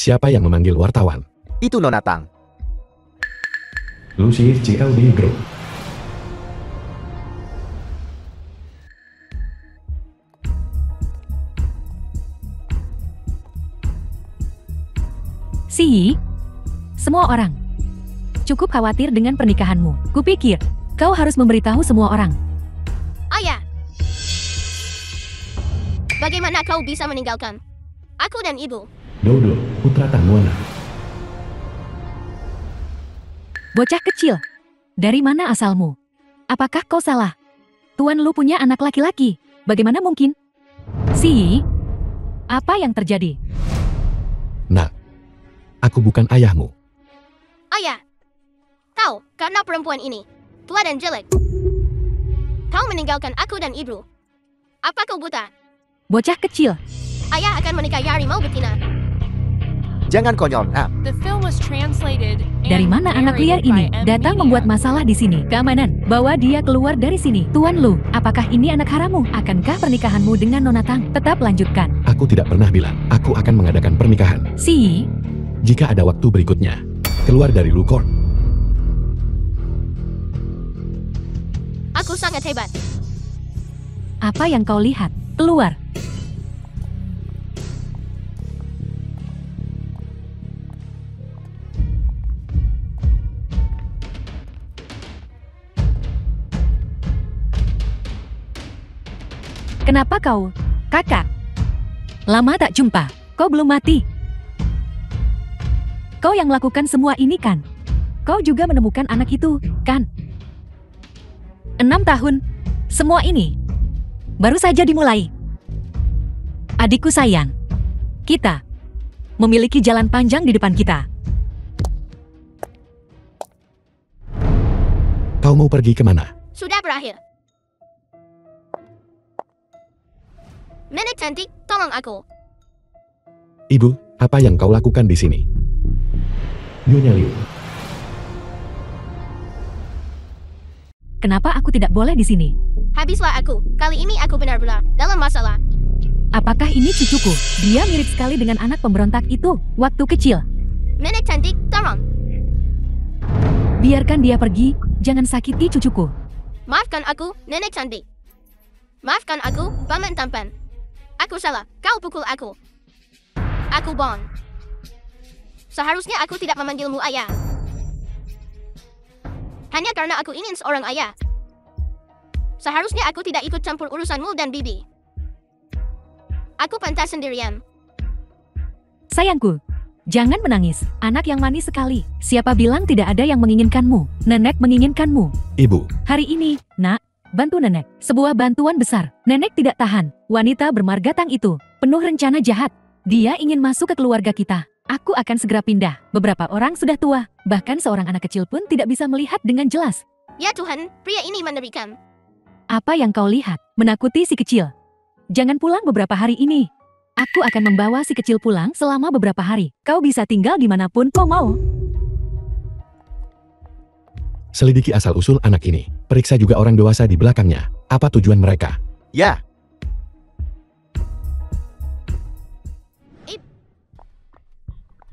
Siapa yang memanggil wartawan? Itu Nona Tang. Lucy CLD Group. Si, semua orang cukup khawatir dengan pernikahanmu. Kupikir kau harus memberitahu semua orang. Ayah, bagaimana kau bisa meninggalkan aku dan ibu? Dodo, putra Tamuana. Bocah kecil, dari mana asalmu? Apakah kau salah? Tuan Lu punya anak laki-laki. Bagaimana mungkin? Si, apa yang terjadi? Nak, aku bukan ayahmu. Ayah, kau karena perempuan ini tua dan jelek. Kau meninggalkan aku dan ibu. Apa kau buta? Bocah kecil, Ayah akan menikahi harimau betina. Jangan konyol, nak. The film was translated dari and mana anak liar narrated by ini M datang Media. membuat masalah di sini? Keamanan, bawa dia keluar dari sini. Tuan Lu, apakah ini anak haramu? Akankah pernikahanmu dengan Nona Tang? Tetap lanjutkan. Aku tidak pernah bilang aku akan mengadakan pernikahan. Si, Jika ada waktu berikutnya, keluar dari Lukor. Aku sangat hebat. apa yang kau lihat? Keluar. Kenapa kau, kakak? Lama tak jumpa, kau belum mati. Kau yang melakukan semua ini kan? Kau juga menemukan anak itu, kan? 6 tahun, semua ini baru saja dimulai. Adikku sayang, kita memiliki jalan panjang di depan kita. Kau mau pergi kemana? Sudah berakhir. Nenek cantik, tolong aku. Ibu, apa yang kau lakukan di sini? Nyonya Liu. Kenapa aku tidak boleh di sini? Habislah aku. Kali ini aku benar-benar dalam masalah. Apakah ini cucuku? Dia mirip sekali dengan anak pemberontak itu waktu kecil. Nenek cantik, tolong. Biarkan dia pergi, jangan sakiti cucuku. Maafkan aku, nenek cantik. Maafkan aku, paman tampan. Aku salah, kau pukul aku. Aku Bon. Seharusnya aku tidak memanggilmu ayah. Hanya karena aku ingin seorang ayah. Seharusnya aku tidak ikut campur urusanmu dan bibi. Aku pantas sendirian. Sayangku, jangan menangis. Anak yang manis sekali. Siapa bilang tidak ada yang menginginkanmu? Nenek menginginkanmu. Ibu, Hari ini, nak, bantu nenek. Sebuah bantuan besar. Nenek tidak tahan. Wanita bermarga Tang itu penuh rencana jahat. Dia ingin masuk ke keluarga kita. Aku akan segera pindah. Beberapa orang sudah tua. Bahkan seorang anak kecil pun tidak bisa melihat dengan jelas. Ya Tuhan, pria ini mengerikan. Apa yang kau lihat? Menakuti si kecil. Jangan pulang beberapa hari ini. Aku akan membawa si kecil pulang selama beberapa hari. Kau bisa tinggal dimanapun kau mau. selidiki asal-usul anak ini. Periksa juga orang dewasa di belakangnya. Apa tujuan mereka? Ya,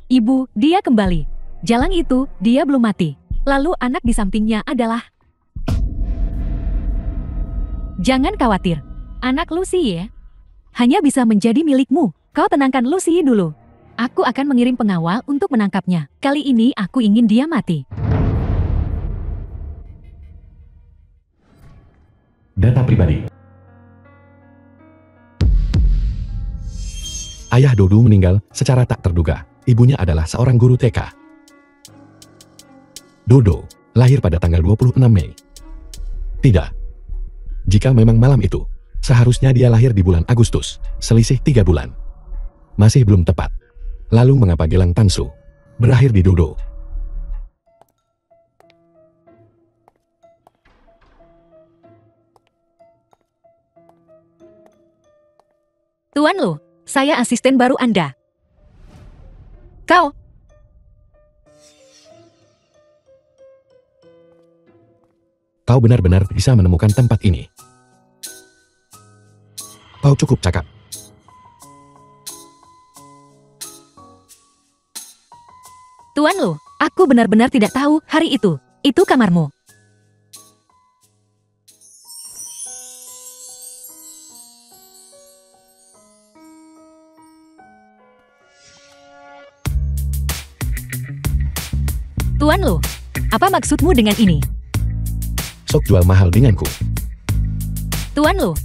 Ibu, dia kembali. Jalan itu, dia belum mati. Lalu anak di sampingnya adalah... Jangan khawatir. Anak Lucy ya. Hanya bisa menjadi milikmu. Kau tenangkan Lucy dulu. Aku akan mengirim pengawal untuk menangkapnya. Kali ini aku ingin dia mati. Data pribadi. Ayah Dodo meninggal secara tak terduga. Ibunya adalah seorang guru TK. Dodo lahir pada tanggal 26 Mei. Tidak. Jika memang malam itu, seharusnya dia lahir di bulan Agustus, selisih 3 bulan. Masih belum tepat. Lalu mengapa gelang Tansu berakhir di Dodo? Tuan Lu, saya asisten baru Anda. Kau. Kau benar-benar bisa menemukan tempat ini. Kau cukup cakap. Tuan Lu, aku benar-benar tidak tahu hari itu. Itu kamarmu. Tuan Lu, apa maksudmu dengan ini? Sok jual mahal denganku. Tuan Lu,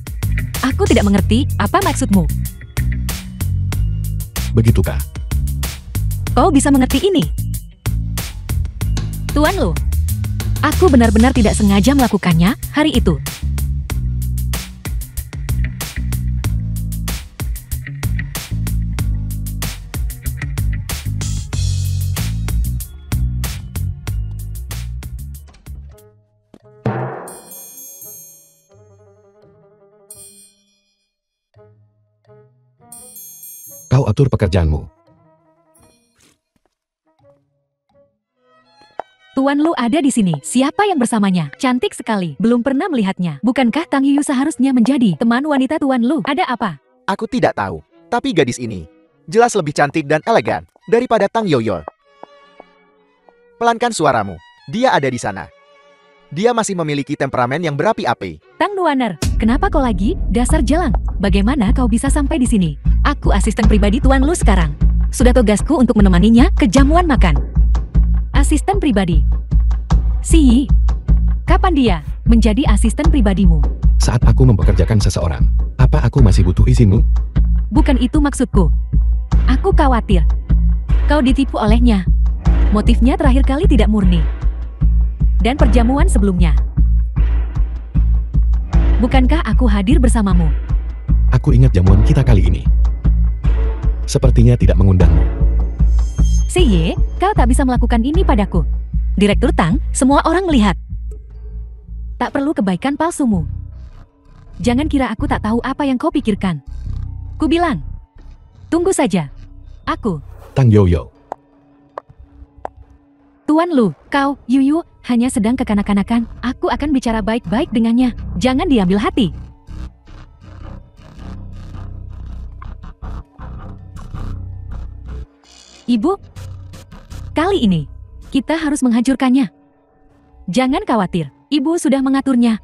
aku tidak mengerti apa maksudmu. Begitukah? Kau bisa mengerti ini? Tuan Lu, aku benar-benar tidak sengaja melakukannya hari itu. Kau atur pekerjaanmu. Tuan Lu ada di sini. Siapa yang bersamanya? Cantik sekali. Belum pernah melihatnya. Bukankah Tang Yuyu seharusnya menjadi teman wanita Tuan Lu? Ada apa? Aku tidak tahu. Tapi gadis ini jelas lebih cantik dan elegan daripada Tang Yoyo. Pelankan suaramu. Dia ada di sana. Dia masih memiliki temperamen yang berapi-api. Tang Nuaner, kenapa kau lagi? Dasar jalang. Bagaimana kau bisa sampai di sini? Aku asisten pribadi Tuan Lu sekarang. Sudah tugasku untuk menemaninya ke jamuan makan. Asisten pribadi. Si Yi, kapan dia menjadi asisten pribadimu? Saat aku mempekerjakan seseorang, apa aku masih butuh izinmu? Bukan itu maksudku. Aku khawatir kau ditipu olehnya. Motifnya terakhir kali tidak murni. Dan perjamuan sebelumnya. Bukankah aku hadir bersamamu? Aku ingat jamuan kita kali ini. Sepertinya tidak mengundangmu. Si Ye, kau tak bisa melakukan ini padaku. Direktur Tang, semua orang melihat. Tak perlu kebaikan palsumu. Jangan kira aku tak tahu apa yang kau pikirkan. Ku bilang, tunggu saja. Aku, Tang Yoyo. Tuan Lu, kau, Yuyu, hanya sedang kekanak-kanakan. Aku akan bicara baik-baik dengannya. Jangan diambil hati. Ibu, kali ini kita harus menghancurkannya. Jangan khawatir, Ibu sudah mengaturnya.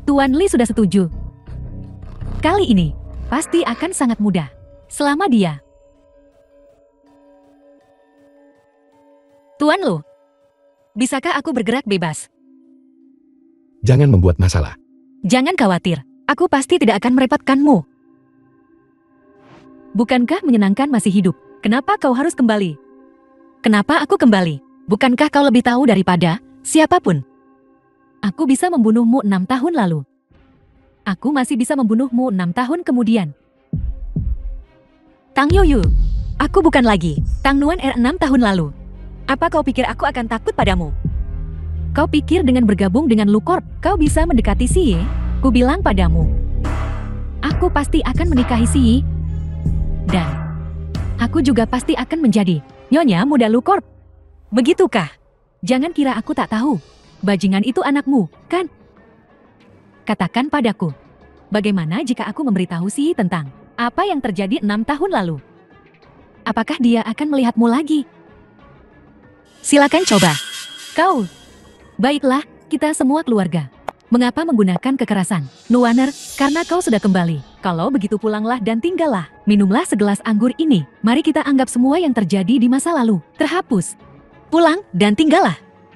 Tuan Li sudah setuju. Kali ini pasti akan sangat mudah. Selama dia. Tuan Lu, bisakah aku bergerak bebas? Jangan membuat masalah. Jangan khawatir, aku pasti tidak akan merepotkanmu. Bukankah menyenangkan masih hidup? Kenapa kau harus kembali? Kenapa aku kembali? Bukankah kau lebih tahu daripada siapapun? Aku bisa membunuhmu 6 tahun lalu. Aku masih bisa membunuhmu 6 tahun kemudian. Tang Yoyu, aku bukan lagi Tang Nuan 6 tahun lalu. Apa kau pikir aku akan takut padamu? Kau pikir dengan bergabung dengan Lu Corp, kau bisa mendekati Si Ye? Ku bilang padamu, aku pasti akan menikahi Si Yi. Dan aku juga pasti akan menjadi nyonya muda Lu Corp. Begitukah? Jangan kira aku tak tahu. Bajingan itu anakmu, kan? Katakan padaku, bagaimana jika aku memberitahu Si Yi tentang apa yang terjadi 6 tahun lalu? Apakah dia akan melihatmu lagi? Silakan coba. Kau. Baiklah, kita semua keluarga. Mengapa menggunakan kekerasan? Nuaner, karena kau sudah kembali. Kalau begitu pulanglah dan tinggallah. Minumlah segelas anggur ini. Mari kita anggap semua yang terjadi di masa lalu terhapus. Pulang dan tinggallah.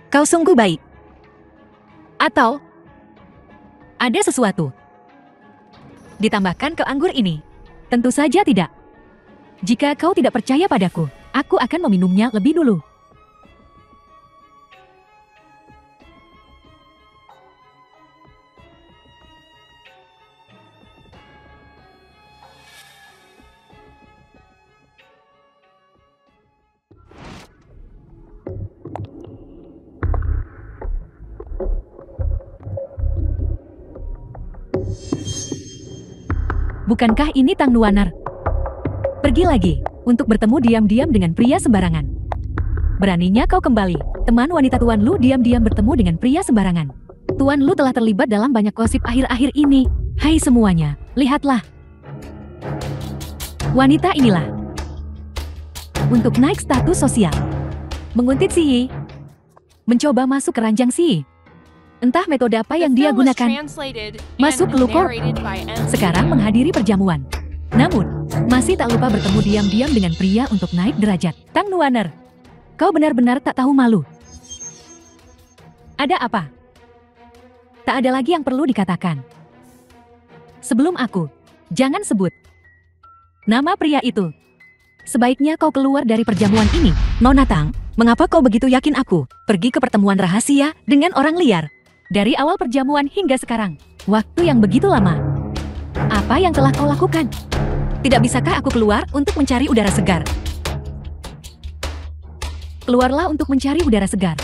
Kau sungguh baik. Atau ada sesuatu ditambahkan ke anggur ini? Tentu saja tidak. Jika kau tidak percaya padaku, aku akan meminumnya lebih dulu. Bukankah ini Tang Nuaner? Pergi lagi, untuk bertemu diam-diam dengan pria sembarangan. Beraninya kau kembali, teman wanita Tuan Lu diam-diam bertemu dengan pria sembarangan. Tuan Lu telah terlibat dalam banyak gosip akhir-akhir ini. Hai semuanya, lihatlah. Wanita inilah. Untuk naik status sosial, Menguntit Si Yi. Mencoba masuk ke ranjang Si Yi. Entah metode apa yang The dia film was gunakan. translated Masuk and ke Lukor. narrated by M. Sekarang menghadiri perjamuan. Namun, masih tak lupa bertemu diam-diam dengan pria untuk naik derajat. Tang Nuaner, kau benar-benar tak tahu malu. Ada apa? Tak ada lagi yang perlu dikatakan. Sebelum aku, jangan sebut nama pria itu. Sebaiknya kau keluar dari perjamuan ini. Nona Tang, mengapa kau begitu yakin aku pergi ke pertemuan rahasia dengan orang liar? Dari awal perjamuan hingga sekarang, waktu yang begitu lama. Apa yang telah kau lakukan? Tidak bisakah aku keluar untuk mencari udara segar? Keluarlah untuk mencari udara segar.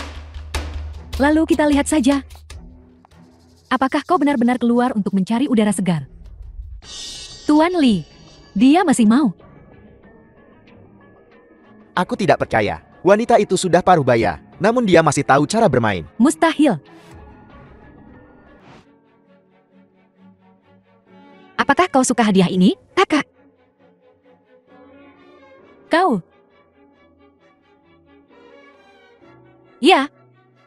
Lalu kita lihat saja. Apakah kau benar-benar keluar untuk mencari udara segar? Tuan Li, dia masih mau. Aku tidak percaya. Wanita itu sudah paruh baya, namun dia masih tahu cara bermain. Mustahil. Apakah kau suka hadiah ini, kakak? Kau? Ya,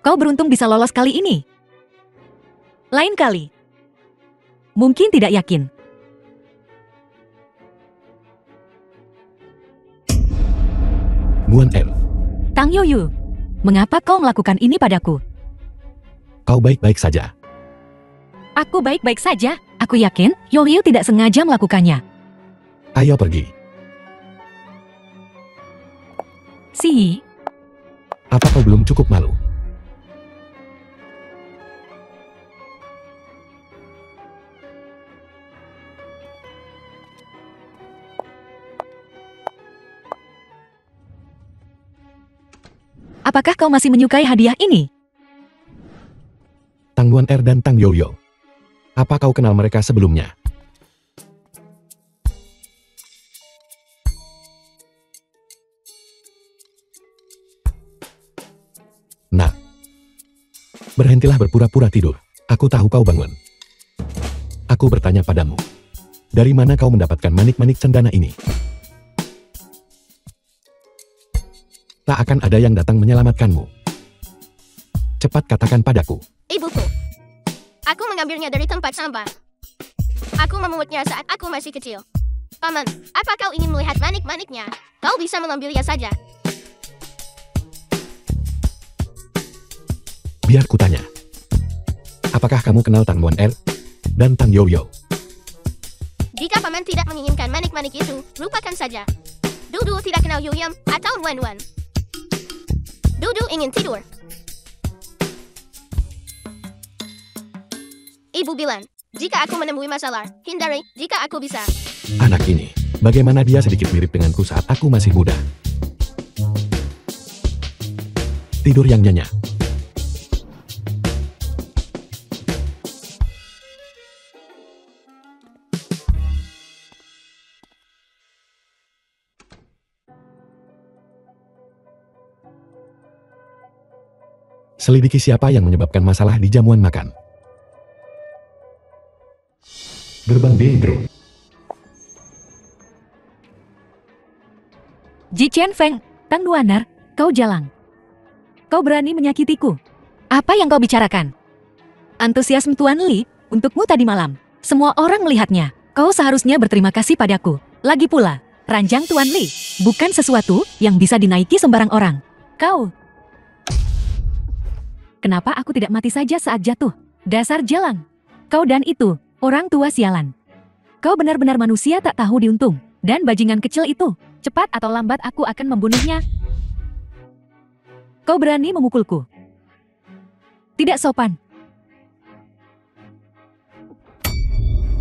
kau beruntung bisa lolos kali ini. Lain kali. Mungkin tidak yakin. Nguyen Er, Tang Yoyu, mengapa kau melakukan ini padaku? kau baik-baik saja. Aku baik-baik saja. Aku yakin Yoyu tidak sengaja melakukannya. Ayo pergi. Si Yi, Apa kau belum cukup malu? apakah kau masih menyukai hadiah ini? Tang Nguyen Er dan Tang Yoyo. Apa kau kenal mereka sebelumnya? Nah, berhentilah berpura-pura tidur. Aku tahu kau bangun. Aku bertanya padamu, dari mana kau mendapatkan manik-manik cendana ini? Tak akan ada yang datang menyelamatkanmu. Cepat katakan padaku. Ibuku. Aku mengambilnya dari tempat sampah. Aku memungutnya saat aku masih kecil. Paman, apa kau ingin melihat manik-maniknya? Kau bisa mengambilnya saja. Biar kutanya. Apakah kamu kenal Tang Nguyen Er dan Tang Yoyo? Jika paman tidak menginginkan manik-manik itu, lupakan saja. Dudu tidak kenal Yuyam atau Wan-Wan. Dudu ingin tidur. Ibu bilang, jika aku menemui masalah, hindari jika aku bisa. Anak ini, bagaimana dia sedikit mirip denganku saat aku masih muda. Tidur yang nyenyak. Selidiki siapa yang menyebabkan masalah di jamuan makan. Gerbang Bintro. Ji Chen Feng, Tang Nuaner, kau jalang. Kau berani menyakitiku. Apa yang kau bicarakan? Antusiasme Tuan Li untukmu tadi malam. Semua orang melihatnya. Kau seharusnya berterima kasih padaku. Lagi pula, ranjang Tuan Li bukan sesuatu yang bisa dinaiki sembarang orang. Kau. Kenapa aku tidak mati saja saat jatuh? Dasar jalang. Kau dan itu, orang tua sialan. Kau benar-benar manusia tak tahu diuntung. Dan bajingan kecil itu, cepat atau lambat aku akan membunuhnya. Kau berani memukulku. Tidak sopan.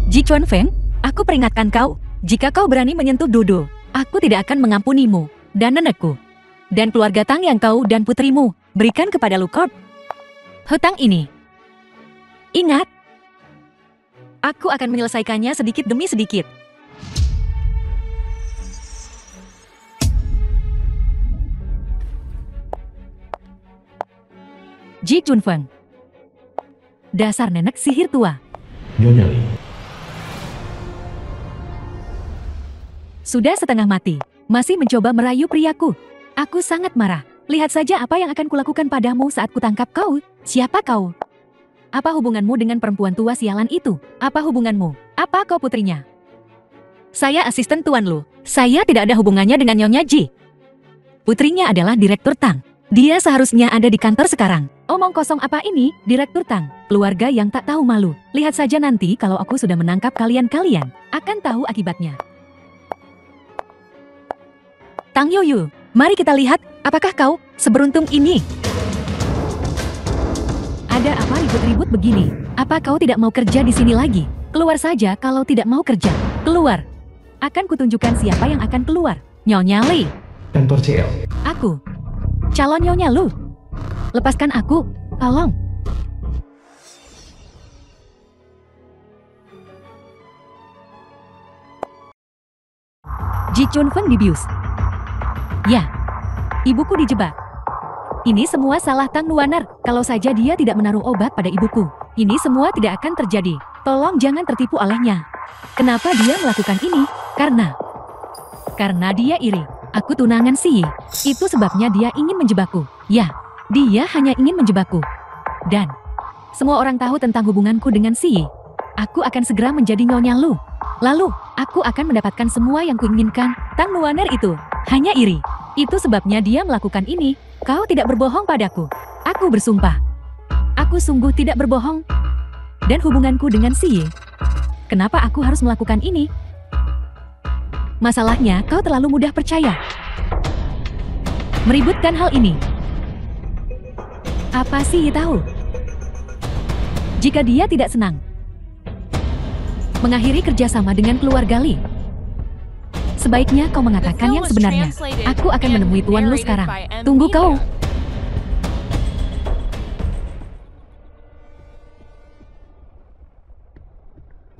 Ji Chuan Feng, aku peringatkan kau, jika kau berani menyentuh Dodo, aku tidak akan mengampunimu, dan nenekku. Dan keluarga Tang yang kau dan putrimu berikan kepada Lukor. Hutang ini. Ingat, aku akan menyelesaikannya sedikit demi sedikit. Ji Chunfeng. Dasar nenek sihir tua. Nyonya Li. Sudah setengah mati, masih mencoba merayu priaku. Aku sangat marah. Lihat saja apa yang akan kulakukan padamu saat kutangkap kau. Siapa kau? Apa hubunganmu dengan perempuan tua sialan itu? Apa hubunganmu? Apa kau putrinya? Saya asisten Tuan Lu. Saya tidak ada hubungannya dengan Nyonya Ji. Putrinya adalah Direktur Tang. Dia seharusnya ada di kantor sekarang. Omong kosong apa ini, Direktur Tang? Keluarga yang tak tahu malu. Lihat saja nanti kalau aku sudah menangkap kalian-kalian, akan tahu akibatnya. Tang Yuyu, mari kita lihat, apakah kau seberuntung ini? Ada apa ribut-ribut begini? Apa kau tidak mau kerja di sini lagi? Keluar saja kalau tidak mau kerja. Keluar. Akan kutunjukkan siapa yang akan keluar. Nyonya Li. Kantor CL. Aku. Calon Nyonya Lu. Lepaskan aku, tolong. Ji Chun Feng dibius. Ya, ibuku dijebak. Ini semua salah Tang Nuaner. Kalau saja dia tidak menaruh obat pada ibuku, ini semua tidak akan terjadi. Tolong jangan tertipu olehnya. Kenapa dia melakukan ini? Karena dia iri. Aku tunangan Si Yi. Itu sebabnya dia ingin menjebakku. Ya, dia hanya ingin menjebakku. Dan semua orang tahu tentang hubunganku dengan Si Yi. Aku akan segera menjadi Nyonya Lu. Lalu, aku akan mendapatkan semua yang kuinginkan. Tang Nuaner itu hanya iri. Itu sebabnya dia melakukan ini. Kau tidak berbohong padaku. Aku bersumpah. Aku sungguh tidak berbohong. Dan hubunganku dengan Si Yi. Kenapa aku harus melakukan ini? Masalahnya, kau terlalu mudah percaya. Meributkan hal ini. Apa Si Yi tahu? Jika dia tidak senang mengakhiri kerjasama dengan keluarga Li, sebaiknya kau mengatakan yang sebenarnya. Aku akan menemui Tuan Lu sekarang. Tunggu kau.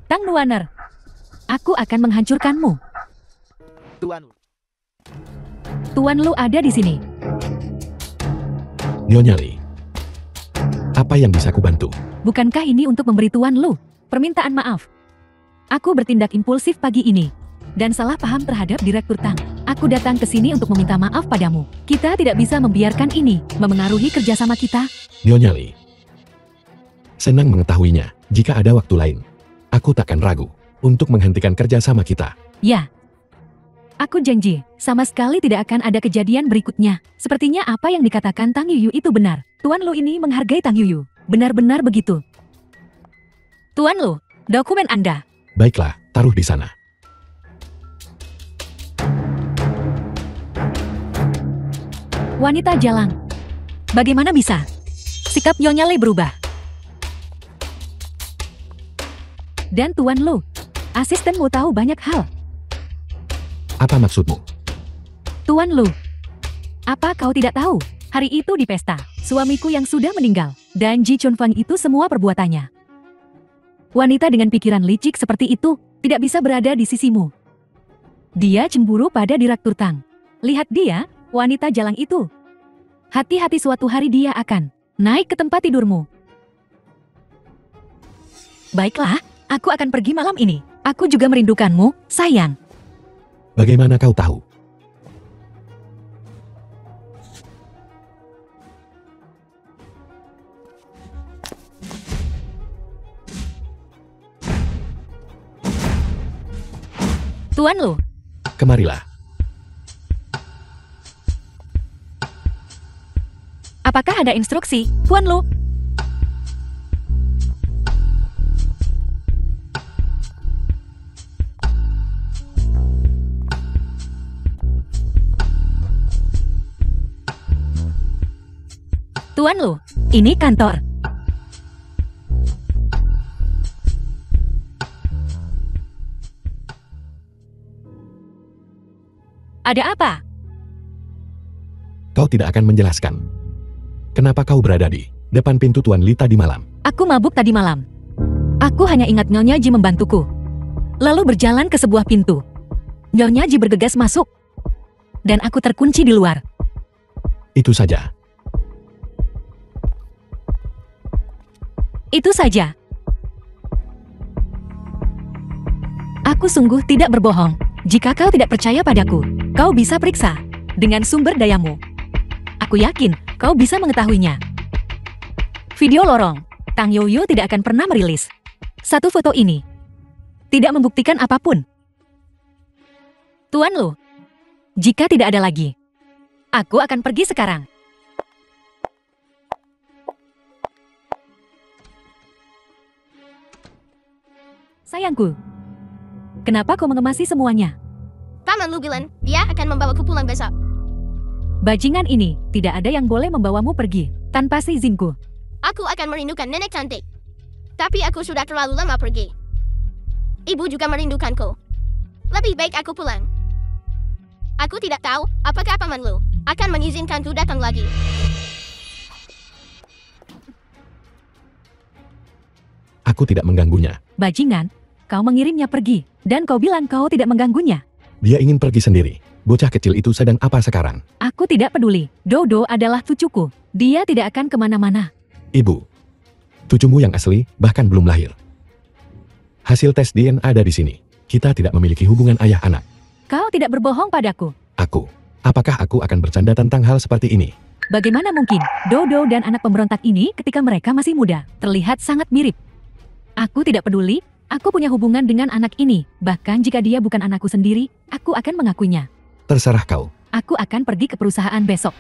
Tang Nuaner, aku akan menghancurkanmu. Tuan Lu. Tuan Lu ada di sini. Nyonya Li. Apa yang bisa kubantu? Bukankah ini untuk memberi Tuan Lu permintaan maaf? Aku bertindak impulsif pagi ini dan salah paham terhadap Direktur Tang. Aku datang ke sini untuk meminta maaf padamu. Kita tidak bisa membiarkan ini memengaruhi kerjasama kita. Nyonya Li. Senang mengetahuinya. Jika ada waktu lain, aku takkan ragu untuk menghentikan kerjasama kita. Ya. Aku janji, sama sekali tidak akan ada kejadian berikutnya. Sepertinya apa yang dikatakan Tang Yuyu itu benar. Tuan Lu ini menghargai Tang Yuyu. Benar-benar begitu. Tuan Lu, dokumen Anda. Baiklah, taruh di sana. Wanita jalang. Bagaimana bisa? Sikap Nyonya Li berubah. Dan Tuan Lu, asistenmu tahu banyak hal. Apa maksudmu? Tuan Lu, apa kau tidak tahu? Hari itu di pesta, suamiku yang sudah meninggal, dan Ji Chun Feng itu semua perbuatannya. Wanita dengan pikiran licik seperti itu tidak bisa berada di sisimu. Dia cemburu pada Direktur Tang. Lihat dia, wanita jalang itu. Hati-hati suatu hari dia akan naik ke tempat tidurmu. Baiklah, aku akan pergi malam ini. Aku juga merindukanmu, sayang. Bagaimana kau tahu? Tuan Lu, Kemarilah. apakah ada instruksi, Tuan Lu? Tuan Lu, ini kantor. Ada apa? Kau tidak akan menjelaskan. Kenapa kau berada di depan pintu Tuan Li tadi malam? Aku mabuk tadi malam. Aku hanya ingat Nyonya Ji membantuku. Lalu berjalan ke sebuah pintu. Nyonya Ji bergegas masuk. Dan aku terkunci di luar. Itu saja. Itu saja. Aku sungguh tidak berbohong. Jika kau tidak percaya padaku, kau bisa periksa dengan sumber dayamu. Aku yakin kau bisa mengetahuinya. Video lorong, Tang Yoyo tidak akan pernah merilis. Satu foto ini tidak membuktikan apapun. Tuan Lu, jika tidak ada lagi, aku akan pergi sekarang. Sayangku, kenapa kau mengemasi semuanya? Paman Lu bilang, dia akan membawaku pulang besok. Bajingan ini, tidak ada yang boleh membawamu pergi tanpa seizinku. Aku akan merindukan nenek cantik. Tapi aku sudah terlalu lama pergi. Ibu juga merindukanku. Lebih baik aku pulang. Aku tidak tahu apakah Paman Lu akan mengizinkanku datang lagi. Aku tidak mengganggunya. Bajingan, kau mengirimnya pergi, dan kau bilang kau tidak mengganggunya. Dia ingin pergi sendiri. Bocah kecil itu sedang apa sekarang? Aku tidak peduli. Dodo adalah cucuku. Dia tidak akan kemana-mana. Ibu, cucumu yang asli bahkan belum lahir. Hasil tes DNA ada di sini. Kita tidak memiliki hubungan ayah anak. Kau tidak berbohong padaku. Apakah aku akan bercanda tentang hal seperti ini? Bagaimana mungkin Dodo dan anak pemberontak ini ketika mereka masih muda terlihat sangat mirip? Aku tidak peduli. Aku punya hubungan dengan anak ini. Bahkan jika dia bukan anakku sendiri, aku akan mengakuinya. Terserah kau. Aku akan pergi ke perusahaan besok.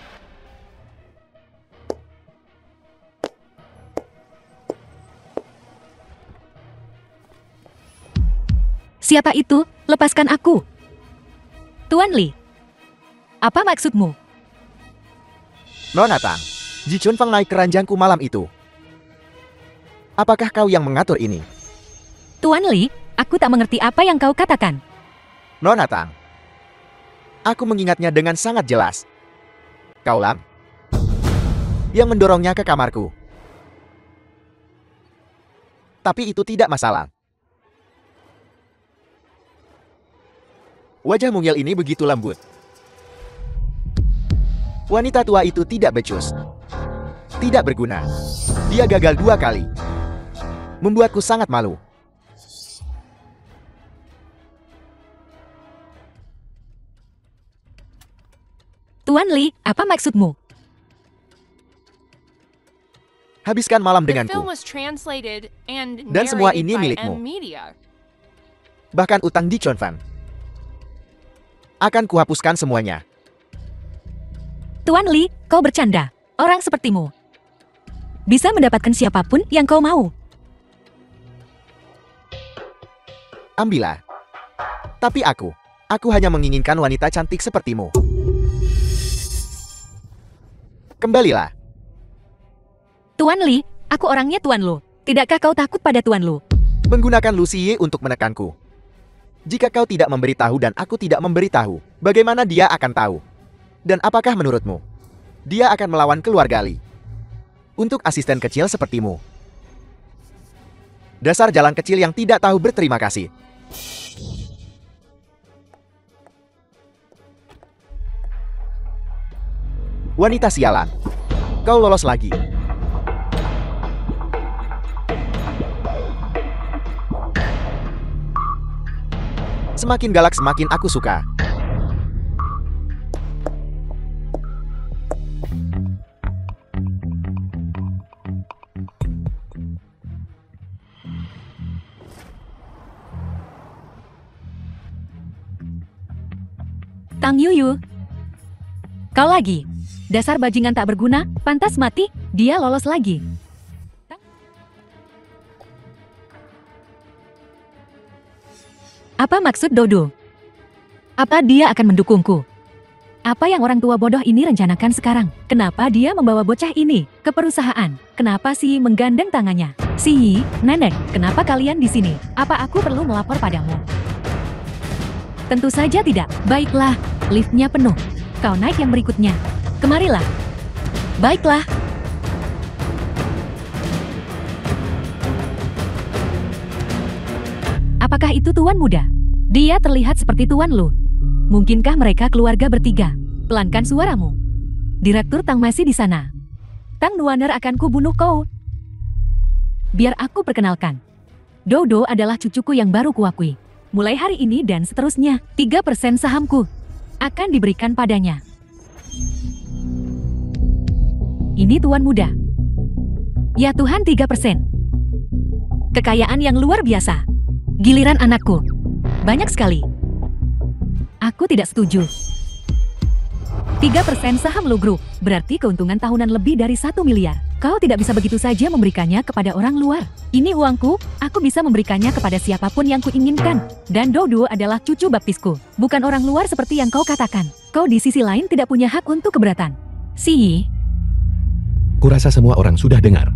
Siapa itu? Lepaskan aku. Tuan Li, apa maksudmu? Nona Tang, Ji Chunfeng naik ke ranjangku malam itu. Apakah kau yang mengatur ini? Tuan Li, aku tak mengerti apa yang kau katakan. Nona Tang, aku mengingatnya dengan sangat jelas. Kaulah yang mendorongnya ke kamarku. Tapi itu tidak masalah. Wajah mungil ini begitu lembut. Wanita tua itu tidak becus. Tidak berguna. Dia gagal 2 kali. Membuatku sangat malu. Tuan Li, apa maksudmu? Habiskan malam The film denganku. was translated and Dan semua narrated ini by milikmu. M-Media. Bahkan utang di Chunfeng. Akan kuhapuskan semuanya. Tuan Li, kau bercanda. Orang sepertimu bisa mendapatkan siapapun yang kau mau. Ambillah. Tapi aku hanya menginginkan wanita cantik sepertimu. Kembalilah. Tuan Li, aku orangnya Tuan Lu. Tidakkah kau takut pada Tuan Lu? Menggunakan Lucy untuk menekanku. Jika kau tidak memberitahu dan aku tidak memberitahu, bagaimana dia akan tahu? Dan apakah menurutmu, dia akan melawan keluarga Li? Untuk asisten kecil sepertimu. Dasar jalan kecil yang tidak tahu berterima kasih. Wanita sialan. Kau lolos lagi. Semakin galak semakin aku suka. Tang Yuyu. Kau lagi. Dasar bajingan tak berguna, pantas mati, dia lolos lagi. Apa maksud Dodo? Apa dia akan mendukungku? Apa yang orang tua bodoh ini rencanakan sekarang? Kenapa dia membawa bocah ini ke perusahaan? Kenapa Si Yi menggandeng tangannya? Si Yi, nenek, kenapa kalian di sini? Apa aku perlu melapor padamu? Tentu saja tidak. Baiklah, liftnya penuh. Kau naik yang berikutnya. Kemarilah. Baiklah. Apakah itu Tuan Muda? Dia terlihat seperti Tuan Lu. Mungkinkah mereka keluarga bertiga? Pelankan suaramu. Direktur Tang masih di sana. Tang Nuaner akan kubunuh kau. Biar aku perkenalkan. Dodo adalah cucuku yang baru kuakui. Mulai hari ini dan seterusnya, 3% sahamku akan diberikan padanya. Ini tuan muda. Ya Tuhan 3%. Kekayaan yang luar biasa. Giliran anakku. Banyak sekali. Aku tidak setuju. 3% saham Lo Group, berarti keuntungan tahunan lebih dari 1 miliar. Kau tidak bisa begitu saja memberikannya kepada orang luar. Ini uangku, aku bisa memberikannya kepada siapapun yang kuinginkan. Dan Dodo adalah cucu baptisku, bukan orang luar seperti yang kau katakan. Kau di sisi lain tidak punya hak untuk keberatan. Si. Kurasa semua orang sudah dengar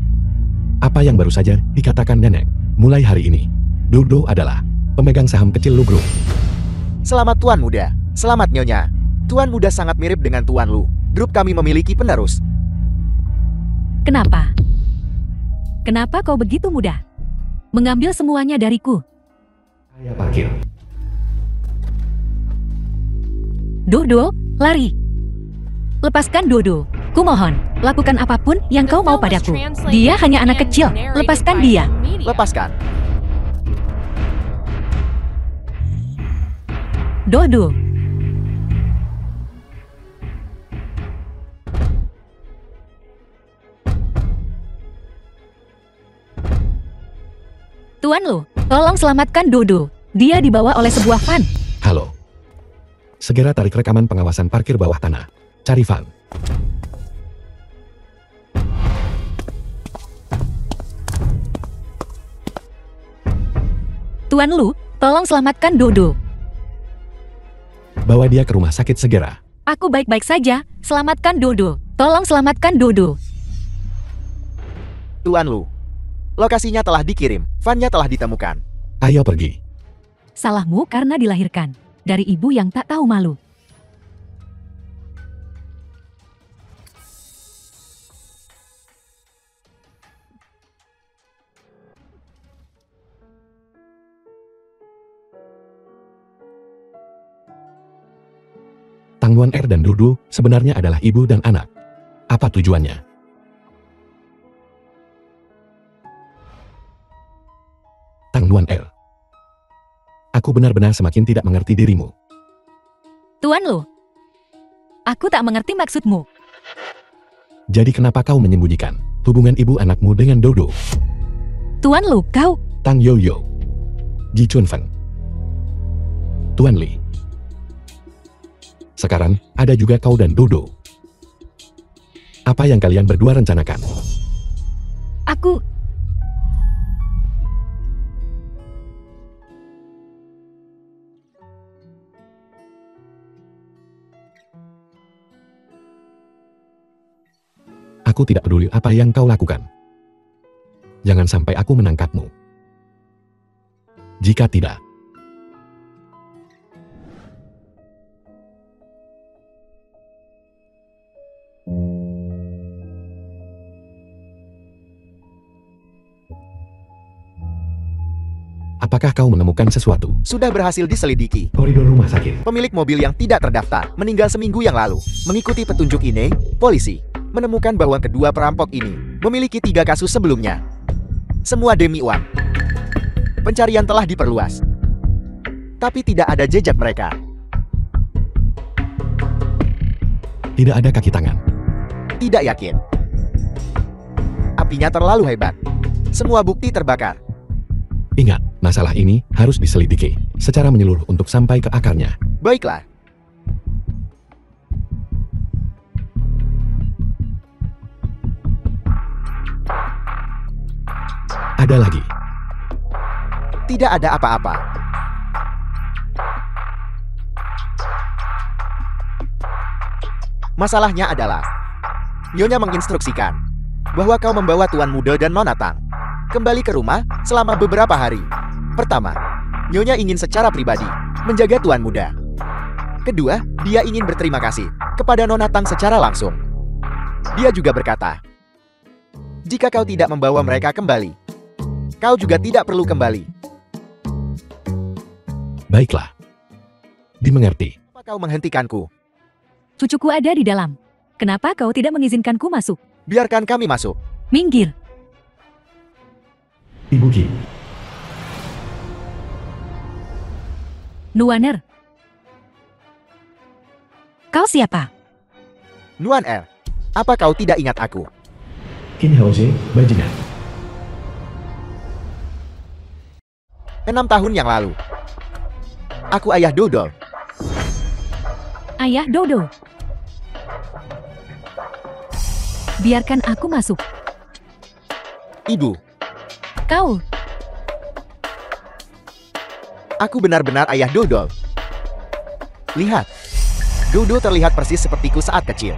apa yang baru saja dikatakan nenek. Mulai hari ini, Dodo adalah pemegang saham kecil Lu Group. Selamat Tuan Muda. Selamat Nyonya. Tuan Muda sangat mirip dengan Tuan Lu. Grup kami memiliki penerus. Kenapa? Kenapa kau begitu mudah mengambil semuanya dariku? Saya parkir. Dodo, lari. Lepaskan Dodo. Kumohon, lakukan apapun yang kau mau padaku. Dia hanya anak kecil. Lepaskan dia. Lepaskan. Dodo. Tuan Lu, tolong selamatkan Dodo. Dia dibawa oleh sebuah van. Halo. Segera tarik rekaman pengawasan parkir bawah tanah. Cari van. Tuan Lu, tolong selamatkan Dodo. Bawa dia ke rumah sakit segera. Aku baik-baik saja. Selamatkan Dodo. Tolong selamatkan Dodo. Tuan Lu. Lokasinya telah dikirim. Van-nya telah ditemukan. Ayo pergi. Salahmu karena dilahirkan dari ibu yang tak tahu malu. Tang Luan Er dan Dodo sebenarnya adalah ibu dan anak. Apa tujuannya? Tang Luan Er. Aku benar-benar semakin tidak mengerti dirimu. Tuan Lu, aku tak mengerti maksudmu. Jadi kenapa kau menyembunyikan hubungan ibu anakmu dengan Dodo? Tuan Lu, kau... Tang Yoyo, Ji Chun Feng, Tuan Li. Sekarang ada juga kau dan Dodo. Apa yang kalian berdua rencanakan? Aku... Aku tidak peduli apa yang kau lakukan. Jangan sampai aku menangkapmu. Jika tidak, apakah kau menemukan sesuatu? Sudah berhasil diselidiki. Koridor rumah sakit. Pemilik mobil yang tidak terdaftar meninggal seminggu yang lalu. Mengikuti petunjuk ini, polisi menemukan bahwa kedua perampok ini memiliki 3 kasus sebelumnya. Semua demi uang. Pencarian telah diperluas. Tapi tidak ada jejak mereka. Tidak ada kaki tangan. Tidak yakin. Apinya terlalu hebat. Semua bukti terbakar. Ingat, masalah ini harus diselidiki secara menyeluruh untuk sampai ke akarnya. Baiklah. Ada lagi. Tidak ada apa-apa. Masalahnya adalah Nyonya menginstruksikan bahwa kau membawa Tuan Muda dan Nona Tang kembali ke rumah selama beberapa hari. Pertama, Nyonya ingin secara pribadi menjaga Tuan Muda. Kedua, dia ingin berterima kasih kepada Nona Tang secara langsung. Dia juga berkata, jika kau tidak membawa mereka kembali, kau juga tidak perlu kembali. Baiklah. Dimengerti. Kenapa kau menghentikanku? Cucuku ada di dalam. Kenapa kau tidak mengizinkanku masuk? Biarkan kami masuk. Minggir. Ibu Ki. Nuaner. Kau siapa? Nuan Er, Apa kau tidak ingat aku? Qin Haoze, bajingan. 6 tahun yang lalu. Aku ayah Dodol. Ayah Dodo. Biarkan aku masuk. Ibu, Kau, aku benar-benar ayah Dodol. Lihat. Dodo terlihat persis sepertiku saat kecil.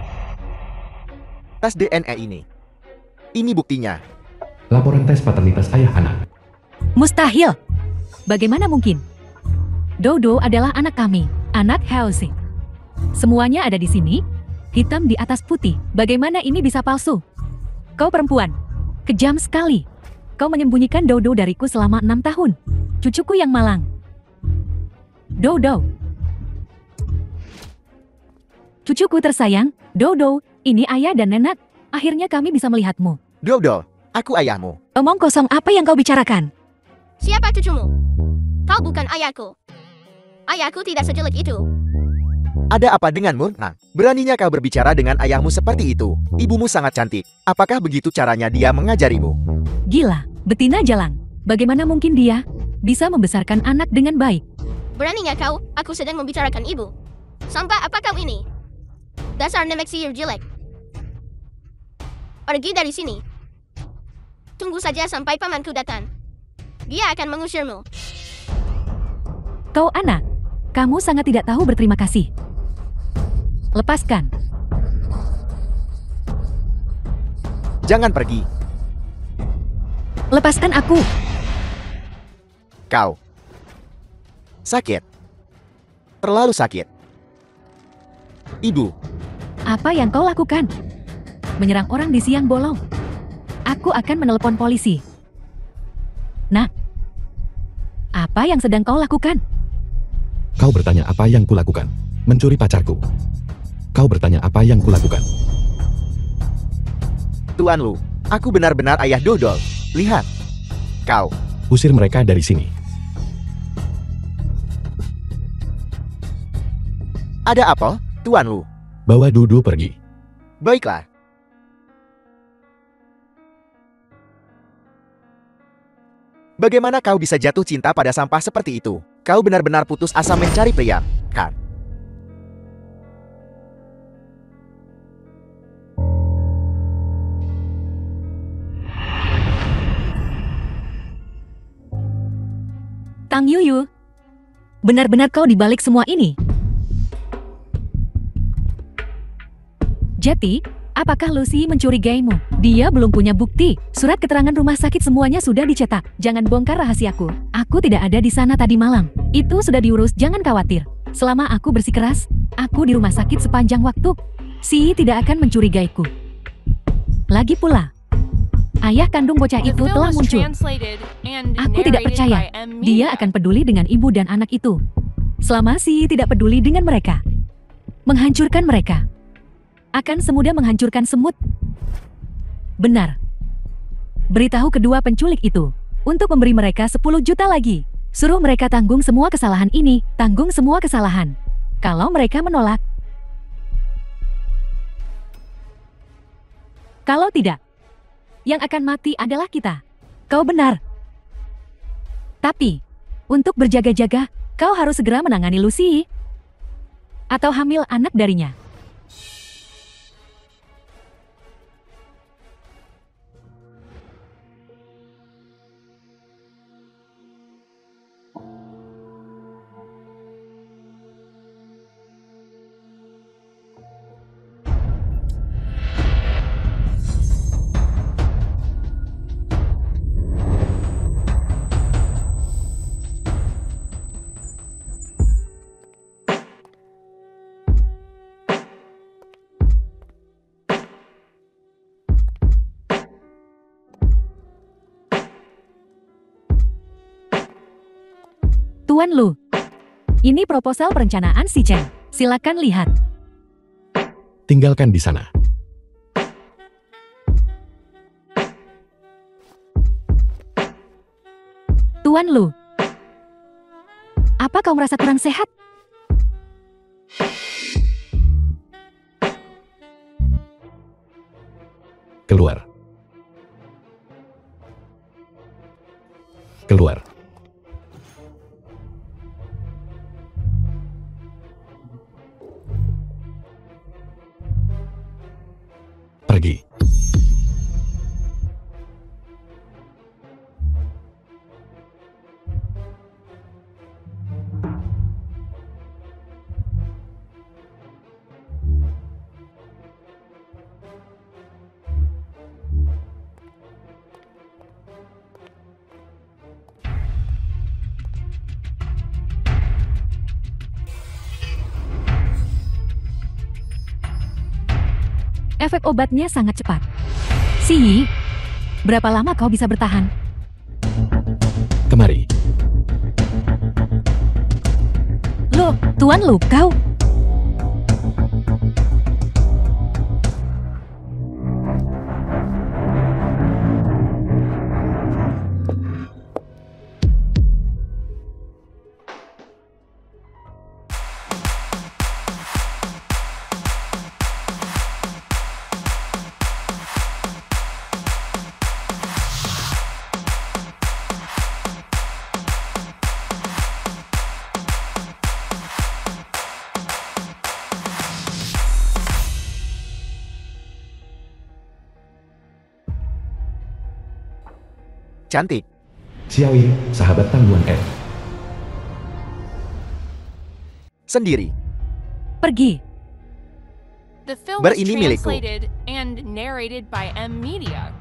Tes DNA ini. Ini buktinya. Laporan tes paternitas ayah anak. mustahil. Bagaimana mungkin? Dodo adalah anak kami, anak Haoze. Semuanya ada di sini, hitam di atas putih. Bagaimana ini bisa palsu? Kau perempuan, kejam sekali. Kau menyembunyikan Dodo dariku selama 6 tahun. Cucuku yang malang. Dodo. Cucuku tersayang, Dodo, ini ayah dan nenek. Akhirnya kami bisa melihatmu. Dodol, aku ayahmu. Omong kosong apa yang kau bicarakan? Siapa cucumu? Kau bukan ayahku. Ayahku tidak sejelek itu. Ada apa denganmu, Nang? Beraninya kau berbicara dengan ayahmu seperti itu? Ibumu sangat cantik. Apakah begitu caranya dia mengajarimu? Gila, betina jalang. Bagaimana mungkin dia bisa membesarkan anak dengan baik? Beraninya kau, aku sedang membicarakan ibu. Sampai apa kau ini? Dasar nenek sihir jelek. Pergi dari sini. Tunggu saja sampai pamanku datang. Dia akan mengusirmu. Kau anak, kamu sangat tidak tahu berterima kasih. Lepaskan. Jangan pergi. Lepaskan aku. Kau. Sakit. Terlalu sakit. Ibu, Apa yang kau lakukan? Menyerang orang di siang bolong. Aku akan menelepon polisi. Nah, apa yang sedang kau lakukan? Kau bertanya apa yang kulakukan? Mencuri pacarku. Kau bertanya apa yang kulakukan? Tuan Lu, aku benar-benar ayah Dodol. Lihat. Kau. Usir mereka dari sini. Ada apa, Tuan Lu? Bawa Dodo pergi. Baiklah. Bagaimana kau bisa jatuh cinta pada sampah seperti itu? Kau benar-benar putus asa mencari pria, kan? Tang Yuyu, benar-benar kau dibalik semua ini? Jadi, apakah Lucy mencurigaimu? Dia belum punya bukti. Surat keterangan rumah sakit semuanya sudah dicetak. Jangan bongkar rahasiaku. Aku tidak ada di sana tadi malam. Itu sudah diurus, jangan khawatir. Selama aku bersikeras, aku di rumah sakit sepanjang waktu. Si tidak akan mencurigaiku. Lagi pula, ayah kandung bocah The itu film telah was muncul. translated and Aku tidak narrated percaya. by M. Dia Mia. akan peduli dengan ibu dan anak itu. Selama si tidak peduli dengan mereka. Menghancurkan mereka. Akan semudah menghancurkan semut. Benar. Beritahu kedua penculik itu. Untuk memberi mereka 10 juta lagi. Suruh mereka tanggung semua kesalahan ini. Tanggung semua kesalahan. Kalau mereka menolak. Kalau tidak. Yang akan mati adalah kita. Kau benar. Tapi, untuk berjaga-jaga, kau harus segera menangani Lucy. Atau hamil anak darinya. Tuan Lu, ini proposal perencanaan si Chen. Silakan lihat. Tinggalkan di sana. Tuan Lu, apa kau merasa kurang sehat? Keluar. Keluar. Pergi. Efek obatnya sangat cepat. Si, berapa lama kau bisa bertahan? Kemari. Loh, Tuan Lu, kau? Cantik. Xiaoyin, sahabat tangguhan Ed. Sendiri. Pergi. The film was Berini milikku. translated and narrated by M Media.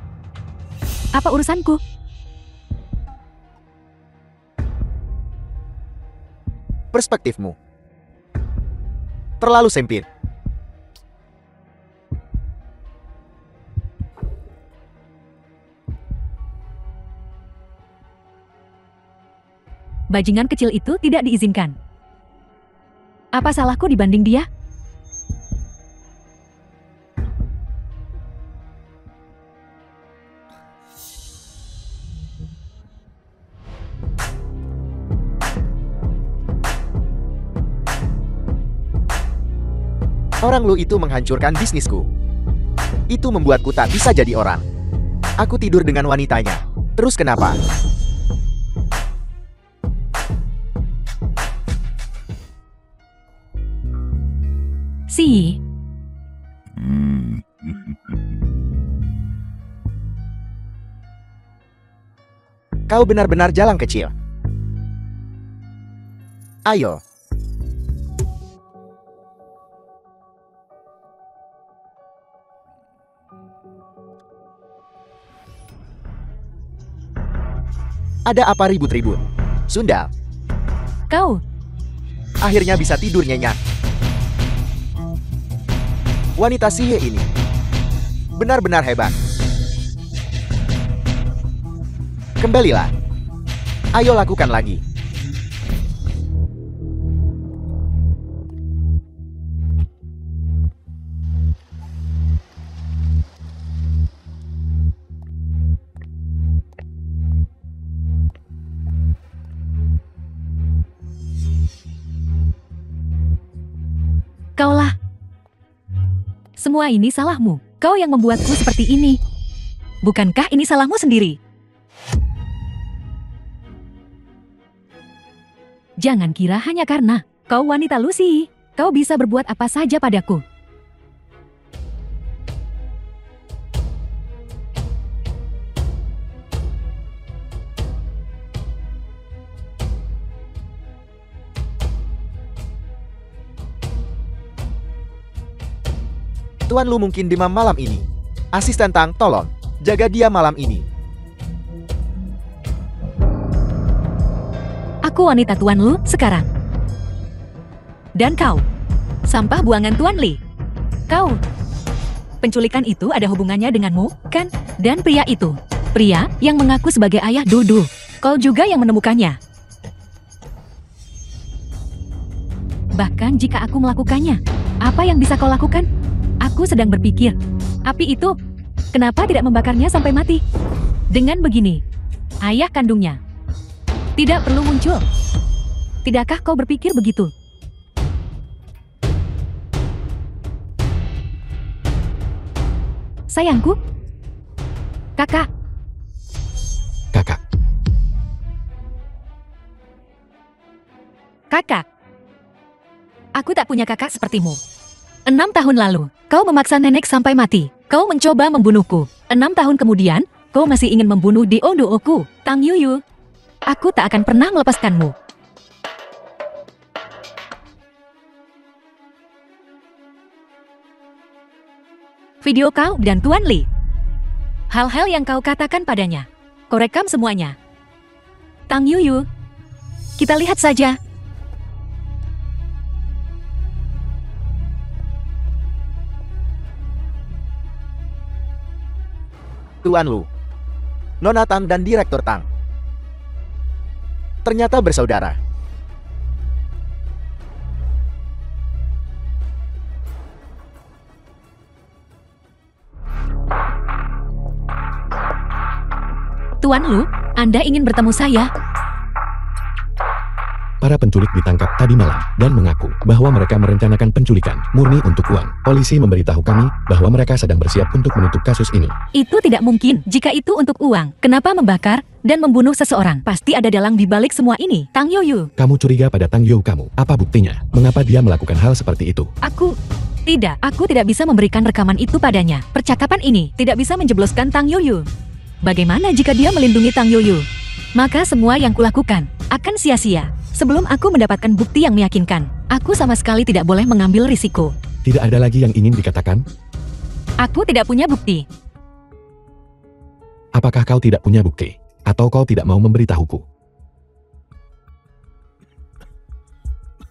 Apa urusanku? Perspektifmu terlalu sempit. Bajingan kecil itu tidak diizinkan. Apa salahku dibanding dia? Orang Lu itu menghancurkan bisnisku. Itu membuatku tak bisa jadi orang. Aku tidur dengan wanitanya. Terus kenapa? Si, Kau benar-benar jalang kecil. Ayo. Ada apa ribut-ribut? Sundal, kau. akhirnya bisa tidur nyenyak. Wanita sihir ini benar-benar hebat. Kembalilah. Ayo lakukan lagi. Kaulah. Semua ini salahmu. Kau yang membuatku seperti ini. Bukankah ini salahmu sendiri? Jangan kira hanya karena kau wanita Lucy, kau bisa berbuat apa saja padaku. Tuan Lu mungkin demam malam ini. Asisten Tang, tolong jaga dia malam ini. Aku wanita Tuan Lu sekarang. Dan kau, sampah buangan Tuan Li. Kau, penculikan itu ada hubungannya denganmu, kan? Dan pria itu, pria yang mengaku sebagai ayah Dudu. Kau juga yang menemukannya. Bahkan jika aku melakukannya, apa yang bisa kau lakukan? Aku sedang berpikir, api itu, kenapa tidak membakarnya sampai mati? Dengan begini, ayah kandungnya tidak perlu muncul. Tidakkah kau berpikir begitu? Sayangku, Kakak, Kakak, kakak. Aku tak punya kakak sepertimu. 6 tahun lalu, kau memaksa nenek sampai mati. Kau mencoba membunuhku. 6 tahun kemudian, kau masih ingin membunuh Diodoku, Tang Yuyu. Aku tak akan pernah melepaskanmu. Video kau dan Tuan Li. Hal-hal yang kau katakan padanya. Kau rekam semuanya. Tang Yuyu. Kita lihat saja. Tuan Lu, Nona Tang dan Direktur Tang. Ternyata bersaudara. Tuan Lu, Anda ingin bertemu saya? para penculik ditangkap tadi malam dan mengaku bahwa mereka merencanakan penculikan murni untuk uang. Polisi memberitahu kami bahwa mereka sedang bersiap untuk menutup kasus ini. Itu tidak mungkin. Jika itu untuk uang, kenapa membakar dan membunuh seseorang? Pasti ada dalang di balik semua ini. Tang Yoyu. Kamu curiga pada Tang You kamu. Apa buktinya? Mengapa dia melakukan hal seperti itu? Aku tidak bisa memberikan rekaman itu padanya. Percakapan ini tidak bisa menjebloskan Tang Yoyu. Bagaimana jika dia melindungi Tang Yoyu? Maka semua yang kulakukan akan sia-sia. Sebelum aku mendapatkan bukti yang meyakinkan, aku sama sekali tidak boleh mengambil risiko. Tidak ada lagi yang ingin dikatakan? Aku tidak punya bukti. Apakah kau tidak punya bukti? Atau kau tidak mau memberitahuku?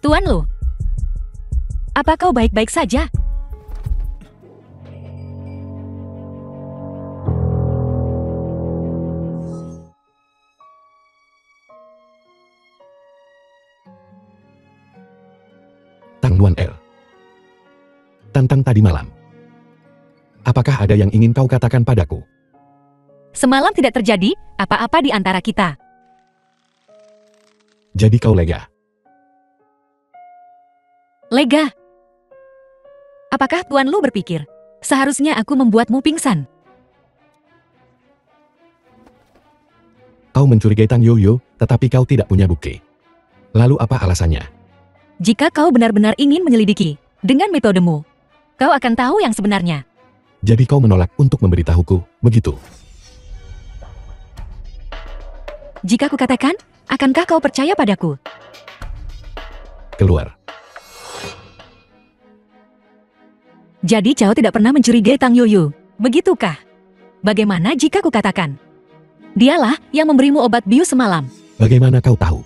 Tuan Lu, apa kau baik-baik saja? Tang Luan El. Tentang tadi malam. Apakah ada yang ingin kau katakan padaku? Semalam tidak terjadi apa-apa di antara kita. Jadi kau lega? Lega. Apakah Tuan Lu berpikir, seharusnya aku membuatmu pingsan? Kau mencurigai Tang Yoyo, tetapi kau tidak punya bukti. Lalu apa alasannya? Jika kau benar-benar ingin menyelidiki, dengan metodemu, kau akan tahu yang sebenarnya. Jadi kau menolak untuk memberitahuku, begitu? Jika kukatakan, akankah kau percaya padaku? Keluar. Jadi Cao tidak pernah mencurigai Tang Yoyo, begitukah? Bagaimana jika kukatakan? Dialah yang memberimu obat bius semalam. Bagaimana kau tahu?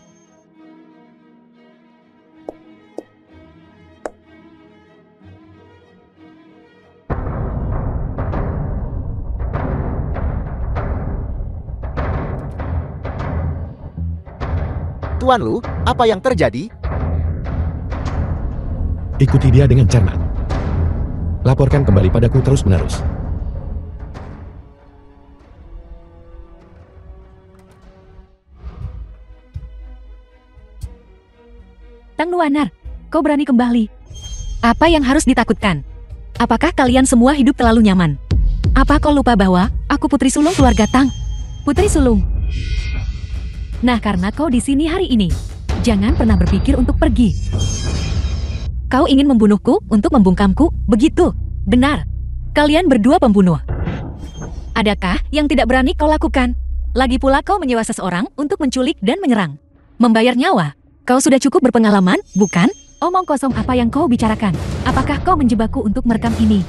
Tuan Lu, apa yang terjadi? Ikuti dia dengan cermat. Laporkan kembali padaku terus-menerus. Tang Nuanar, kau berani kembali. Apa yang harus ditakutkan? Apakah kalian semua hidup terlalu nyaman? Apa kau lupa bahwa aku putri sulung keluarga Tang? Putri sulung. Nah, karena kau di sini hari ini, jangan pernah berpikir untuk pergi. Kau ingin membunuhku untuk membungkamku, begitu? Benar. Kalian berdua pembunuh. Adakah yang tidak berani kau lakukan? Lagi pula kau menyewa seseorang untuk menculik dan menyerang. Membayar nyawa. Kau sudah cukup berpengalaman, bukan? Omong kosong apa yang kau bicarakan? Apakah kau menjebakku untuk merekam ini?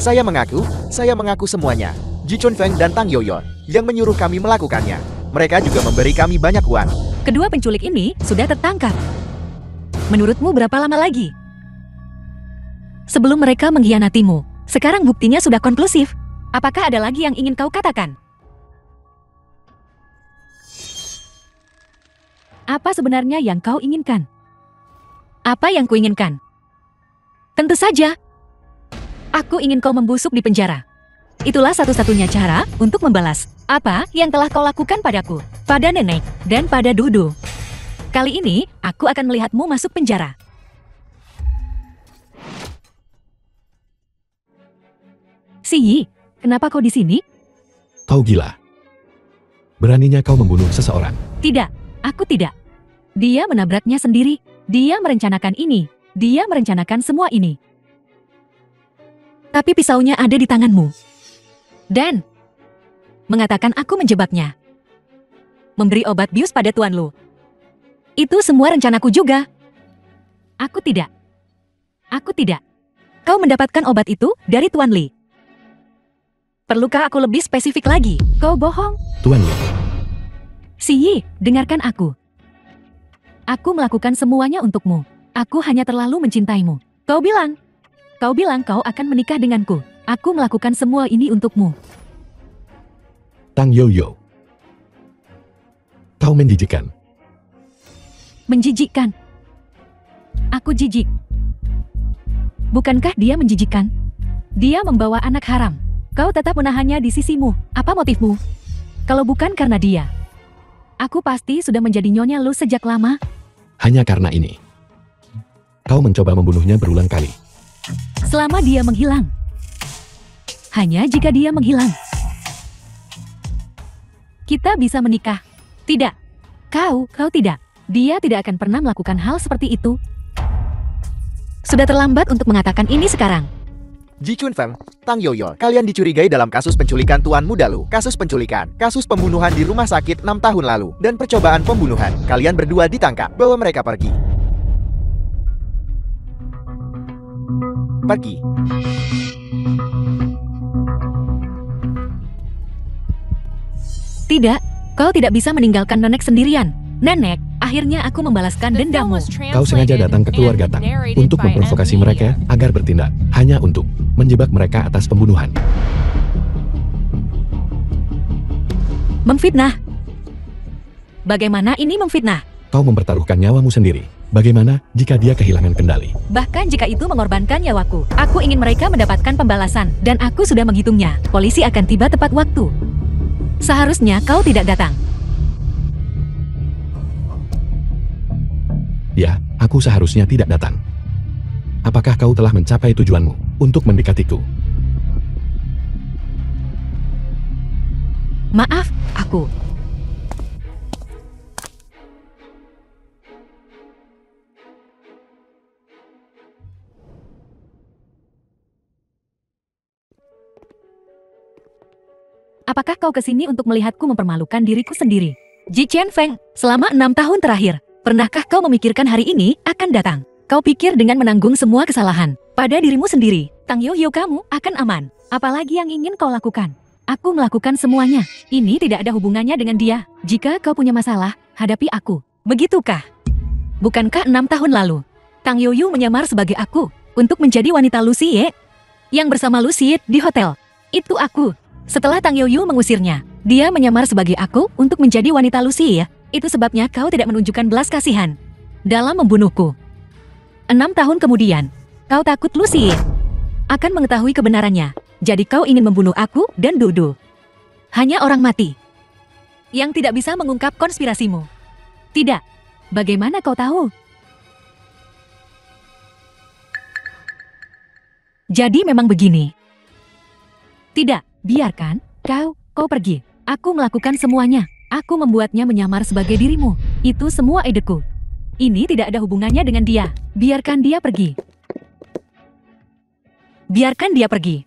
Saya mengaku semuanya. Ji Chun Feng dan Tang Yoyon yang menyuruh kami melakukannya. Mereka juga memberi kami banyak uang. Kedua penculik ini sudah tertangkap. Menurutmu berapa lama lagi? Sebelum mereka mengkhianatimu, sekarang buktinya sudah konklusif. Apakah ada lagi yang ingin kau katakan? Apa sebenarnya yang kau inginkan? Apa yang kuinginkan? Tentu saja. Aku ingin kau membusuk di penjara. Itulah satu-satunya cara untuk membalas apa yang telah kau lakukan padaku, pada nenek, dan pada Dudu. Kali ini, aku akan melihatmu masuk penjara. Si Yi, kenapa kau di sini? Kau gila. Beraninya kau membunuh seseorang. Tidak, aku tidak. Dia menabraknya sendiri. Dia merencanakan ini. Dia merencanakan semua ini. Tapi pisaunya ada di tanganmu. Dan mengatakan aku menjebaknya. Memberi obat bius pada Tuan Lu. Itu semua rencanaku juga. Aku tidak. Aku tidak. Kau mendapatkan obat itu dari Tuan Li. Perlukah aku lebih spesifik lagi? Kau bohong. Tuan Li. Si Yi, dengarkan aku. Aku melakukan semuanya untukmu. Aku hanya terlalu mencintaimu. Kau bilang kau akan menikah denganku. Aku melakukan semua ini untukmu. Tang Yoyo. Kau menjijikkan. Menjijikkan. Aku jijik. Bukankah dia menjijikkan? Dia membawa anak haram. Kau tetap menahannya di sisimu. Apa motifmu? Kalau bukan karena dia, aku pasti sudah menjadi nyonya lu sejak lama. Hanya karena ini. Kau mencoba membunuhnya berulang kali. Selama dia menghilang. Hanya jika dia menghilang. Kita bisa menikah. Tidak. Kau tidak. Dia tidak akan pernah melakukan hal seperti itu. Sudah terlambat untuk mengatakan ini sekarang. Ji Chun Feng, Tang Yoyo, kalian dicurigai dalam kasus penculikan Tuan Muda Lu, kasus penculikan, kasus pembunuhan di rumah sakit 6 tahun lalu, dan percobaan pembunuhan. Kalian berdua ditangkap, bawa mereka pergi. Pergi. Tidak, kau tidak bisa meninggalkan Nenek sendirian. Nenek, akhirnya aku membalaskan The film dendammu. was Kau sengaja translated datang ke keluarga and Tang narrated untuk by memprovokasi M mereka Media. agar bertindak, hanya untuk menjebak mereka atas pembunuhan. Memfitnah. Bagaimana ini memfitnah? Kau mempertaruhkan nyawamu sendiri. Bagaimana jika dia kehilangan kendali? Bahkan jika itu mengorbankan nyawaku. Aku ingin mereka mendapatkan pembalasan. Dan aku sudah menghitungnya. Polisi akan tiba tepat waktu. Seharusnya kau tidak datang. Ya, aku seharusnya tidak datang. Apakah kau telah mencapai tujuanmu untuk mendekatiku? Maaf, aku. Apakah kau kesini untuk melihatku mempermalukan diriku sendiri? Ji Chen Feng, selama 6 tahun terakhir, pernahkah kau memikirkan hari ini akan datang? Kau pikir dengan menanggung semua kesalahan pada dirimu sendiri, Tang Yoyo kamu akan aman. Apalagi yang ingin kau lakukan? Aku melakukan semuanya. Ini tidak ada hubungannya dengan dia. Jika kau punya masalah, hadapi aku. Begitukah? Bukankah 6 tahun lalu, Tang Yoyo menyamar sebagai aku untuk menjadi wanita Lucie yang bersama Lucie di hotel? Itu aku. Setelah Tang Yoyo mengusirnya, dia menyamar sebagai aku untuk menjadi wanita Lucie. Itu sebabnya kau tidak menunjukkan belas kasihan dalam membunuhku. 6 tahun kemudian, kau takut Lucie akan mengetahui kebenarannya. Jadi kau ingin membunuh aku dan Dudu. Hanya orang mati yang tidak bisa mengungkap konspirasimu. Tidak. Bagaimana kau tahu? Jadi memang begini. Tidak, biarkan kau pergi. Aku melakukan semuanya. Aku membuatnya menyamar sebagai dirimu. Itu semua ideku. Ini tidak ada hubungannya dengan dia. Biarkan dia pergi. Biarkan dia pergi.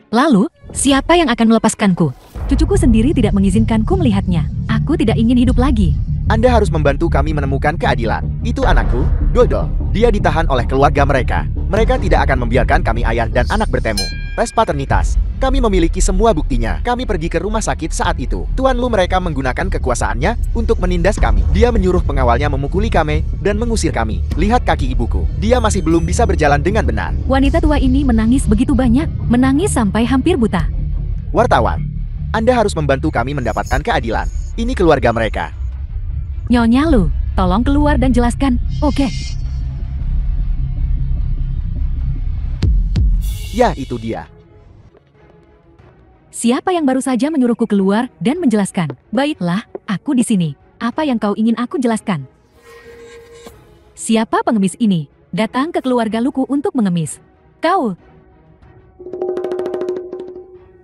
Lalu, siapa yang akan melepaskanku? Cucuku sendiri tidak mengizinkanku melihatnya. Aku tidak ingin hidup lagi. Anda harus membantu kami menemukan keadilan. Itu anakku, Dodo. Dia ditahan oleh keluarga mereka. Mereka tidak akan membiarkan kami ayah dan anak bertemu. Tes paternitas. Kami memiliki semua buktinya. Kami pergi ke rumah sakit saat itu. Tuan Lu mereka menggunakan kekuasaannya untuk menindas kami. Dia menyuruh pengawalnya memukuli kami dan mengusir kami. Lihat kaki ibuku. Dia masih belum bisa berjalan dengan benar. Wanita tua ini menangis begitu banyak. Menangis sampai hampir buta. Wartawan, Anda harus membantu kami mendapatkan keadilan. Ini keluarga mereka. Nyonya Lu, tolong keluar dan jelaskan. Oke. Ya, itu dia. Siapa yang baru saja menyuruhku keluar dan menjelaskan? Baiklah, aku di sini. Apa yang kau ingin aku jelaskan? Siapa pengemis ini? Datang ke keluarga Luku untuk mengemis. Kau.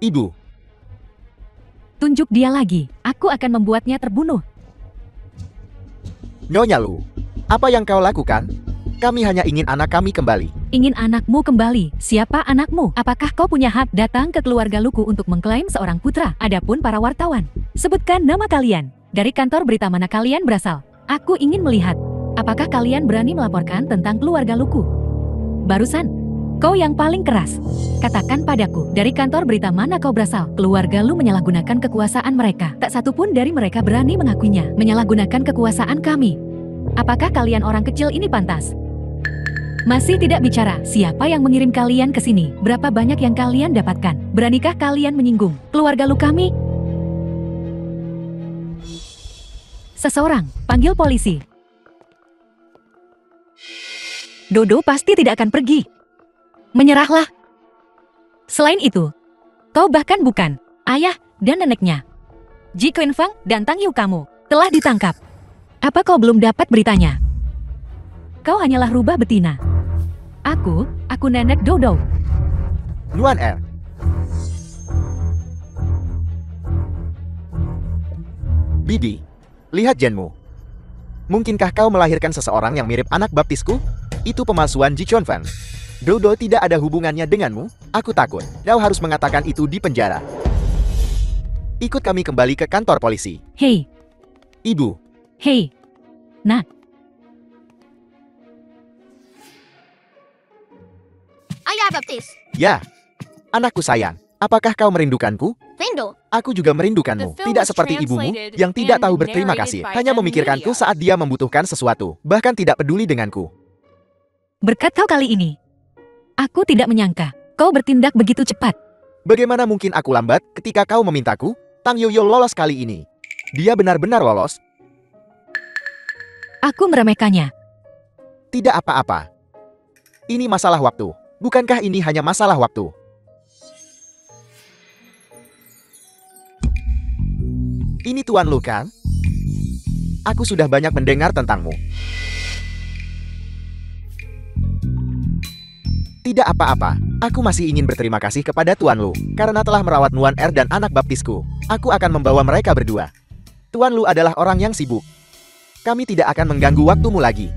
Ibu, Tunjuk dia lagi. Aku akan membuatnya terbunuh. Nyonya Lu, apa yang kau lakukan? Kami hanya ingin anak kami kembali. Ingin anakmu kembali. Siapa anakmu? Apakah kau punya hak datang ke keluarga Luku untuk mengklaim seorang putra? Adapun para wartawan, sebutkan nama kalian. Dari kantor berita mana kalian berasal? Aku ingin melihat. Apakah kalian berani melaporkan tentang keluarga Luku? Barusan, kau yang paling keras. Katakan padaku, dari kantor berita mana kau berasal? Keluarga Lu menyalahgunakan kekuasaan mereka. Tak satu pun dari mereka berani mengakuinya. Menyalahgunakan kekuasaan kami. Apakah kalian orang kecil ini pantas? Masih tidak bicara, siapa yang mengirim kalian ke sini? Berapa banyak yang kalian dapatkan? Beranikah kalian menyinggung keluarga Lu kami? Seseorang, panggil polisi. Dodo pasti tidak akan pergi. Menyerahlah. Selain itu, kau bahkan bukan ayah dan neneknya. Ji Qinfeng dan Tang Yu kamu telah ditangkap. Apa kau belum dapat beritanya? Kau hanyalah rubah betina. Aku nenek Dodo. Nuan Er. Bibi, lihat Jenmu. Mungkinkah kau melahirkan seseorang yang mirip anak baptisku? Itu pemalsuan Ji Qinfeng. Dodo tidak ada hubungannya denganmu. Aku takut. Kau harus mengatakan itu di penjara. Ikut kami kembali ke kantor polisi. Hei, Ibu, hei. Nah, Ayah baptis. ya. Anakku sayang, apakah kau merindukanku? Rindu. Aku juga merindukanmu. The film Tidak was seperti ibumu translated yang tidak and tahu berterima narrated kasih. by Hanya M memikirkanku Media. saat dia membutuhkan sesuatu. Bahkan tidak peduli denganku. berkat kau kali ini. Aku tidak menyangka kau bertindak begitu cepat. Bagaimana mungkin aku lambat ketika kau memintaku? Tang Yoyo lolos kali ini. Dia benar-benar lolos. Aku meremehkannya. Tidak apa-apa. Ini masalah waktu. Bukankah ini hanya masalah waktu? Ini Tuan Lu kan? Aku sudah banyak mendengar tentangmu. Tidak apa-apa. Aku masih ingin berterima kasih kepada Tuan Lu karena telah merawat Nuan Er dan anak baptisku. Aku akan membawa mereka berdua. Tuan Lu adalah orang yang sibuk. Kami tidak akan mengganggu waktumu lagi.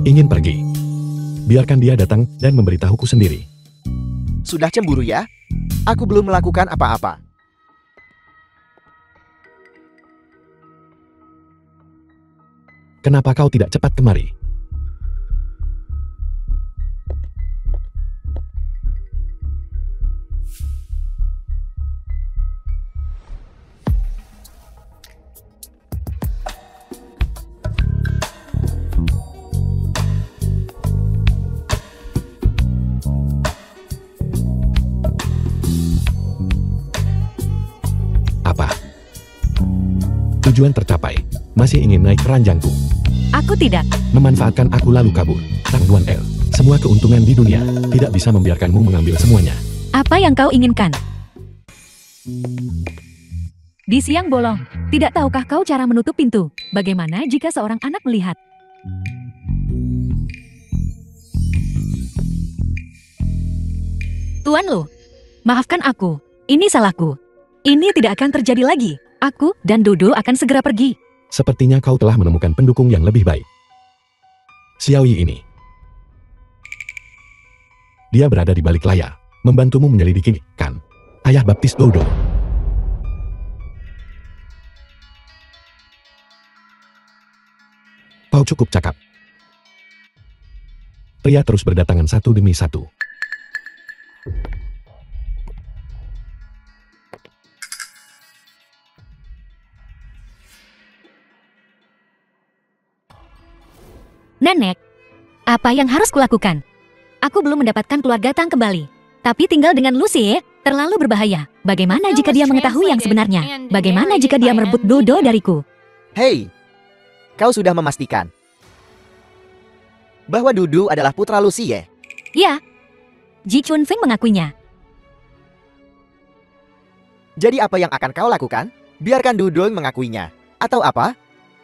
Ingin pergi. Biarkan dia datang dan memberitahuku sendiri. Sudah cemburu ya? Aku belum melakukan apa-apa. Kenapa kau tidak cepat kemari? Apa? Tujuan tercapai. Masih ingin naik ranjangku. Aku tidak. Memanfaatkan aku lalu kabur. Tang Nuan Er. Semua keuntungan di dunia. Tidak bisa membiarkanmu mengambil semuanya. Apa yang kau inginkan? Di siang bolong, tidak tahukah kau cara menutup pintu? Bagaimana jika seorang anak melihat? Tuan Lu, maafkan aku. Ini salahku. Ini tidak akan terjadi lagi. Aku dan Dodo akan segera pergi. Sepertinya kau telah menemukan pendukung yang lebih baik. Xiaoyi ini. Dia berada di balik layar, membantumu menyelidiki, kan? Ayah baptis Dodo. Kau cukup cakap. Pria terus berdatangan satu demi satu. Nenek, apa yang harus kulakukan? Aku belum mendapatkan keluarga Tang kembali. Tapi tinggal dengan Lucy terlalu berbahaya. Bagaimana jika dia mengetahui yang sebenarnya? Bagaimana jika dia merebut Dodo dariku? Hei, kau sudah memastikan bahwa Dudu adalah putra Lucy? Ya, Ji Qinfeng mengakuinya. Jadi apa yang akan kau lakukan? Biarkan Dudu mengakuinya. Atau apa?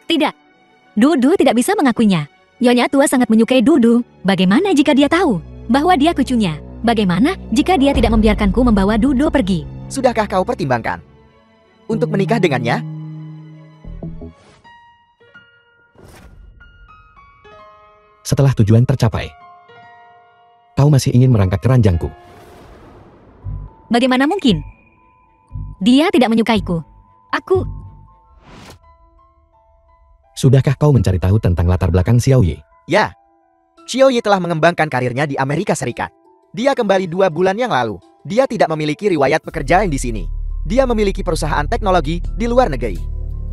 Tidak, Dodo tidak bisa mengakuinya. Nyonya tua sangat menyukai Dodo. Bagaimana jika dia tahu bahwa dia cucunya? Bagaimana jika dia tidak membiarkanku membawa Dodo pergi? Sudahkah kau pertimbangkan untuk menikah dengannya? Setelah tujuan tercapai, kau masih ingin merangkak ke ranjangku. Bagaimana mungkin? Dia tidak menyukaiku. Aku... Sudahkah kau mencari tahu tentang latar belakang Xiaoye? Ya. Xiaoye telah mengembangkan karirnya di Amerika Serikat. Dia kembali 2 bulan yang lalu. Dia tidak memiliki riwayat pekerjaan di sini. Dia memiliki perusahaan teknologi di luar negeri.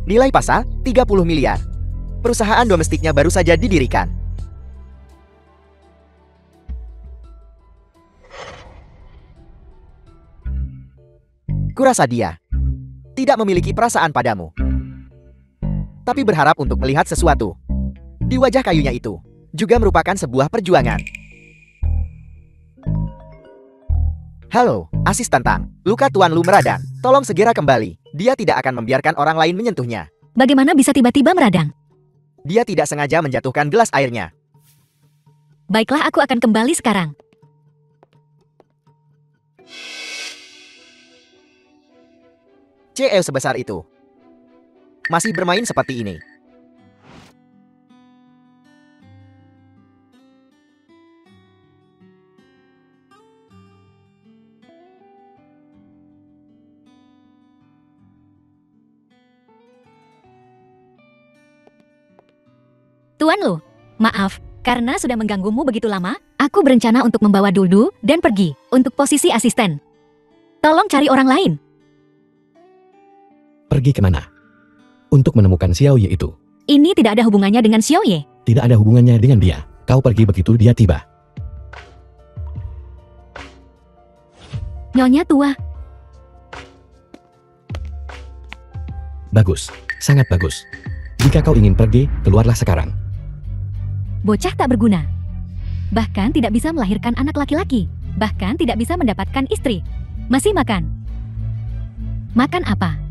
Nilai pasar 30 miliar. Perusahaan domestiknya baru saja didirikan. Kurasa dia tidak memiliki perasaan padamu, tapi berharap untuk melihat sesuatu di wajah kayunya itu juga merupakan sebuah perjuangan. Halo, asisten Tang. Luka Tuan Lu meradang. Tolong segera kembali. Dia tidak akan membiarkan orang lain menyentuhnya. Bagaimana bisa tiba-tiba meradang? Dia tidak sengaja menjatuhkan gelas airnya. Baiklah, aku akan kembali sekarang. CEO sebesar itu masih bermain seperti ini. Tuan Lu, maaf, karena sudah mengganggumu begitu lama, aku berencana untuk membawa Duldu dan pergi untuk posisi asisten. Tolong cari orang lain. Pergi kemana? Untuk menemukan Xiaoye itu. Ini tidak ada hubungannya dengan Xiaoye. Tidak ada hubungannya dengan dia. Kau pergi begitu dia tiba. Nyonya tua. Bagus, sangat bagus. Jika kau ingin pergi, keluarlah sekarang. Bocah tak berguna. Bahkan tidak bisa melahirkan anak laki-laki. Bahkan tidak bisa mendapatkan istri. Masih makan. Makan apa?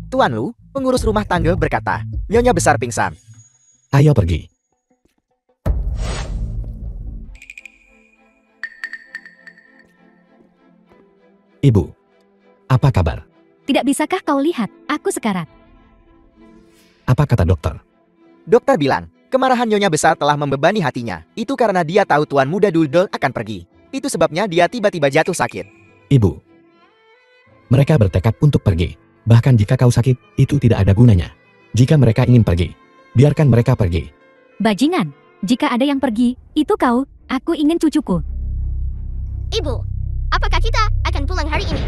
Tuan Lu, pengurus rumah tangga berkata, Nyonya besar pingsan. Ayo pergi. Ibu, apa kabar? Tidak bisakah kau lihat, aku sekarat. Apa kata dokter? Dokter bilang, kemarahan Nyonya besar telah membebani hatinya. Itu karena dia tahu Tuan Muda Duldul akan pergi. Itu sebabnya dia tiba-tiba jatuh sakit. Ibu, mereka bertekad untuk pergi. Bahkan jika kau sakit, itu tidak ada gunanya. Jika mereka ingin pergi, biarkan mereka pergi. Bajingan, jika ada yang pergi, itu kau, aku ingin cucuku. Ibu, apakah kita akan pulang hari ini?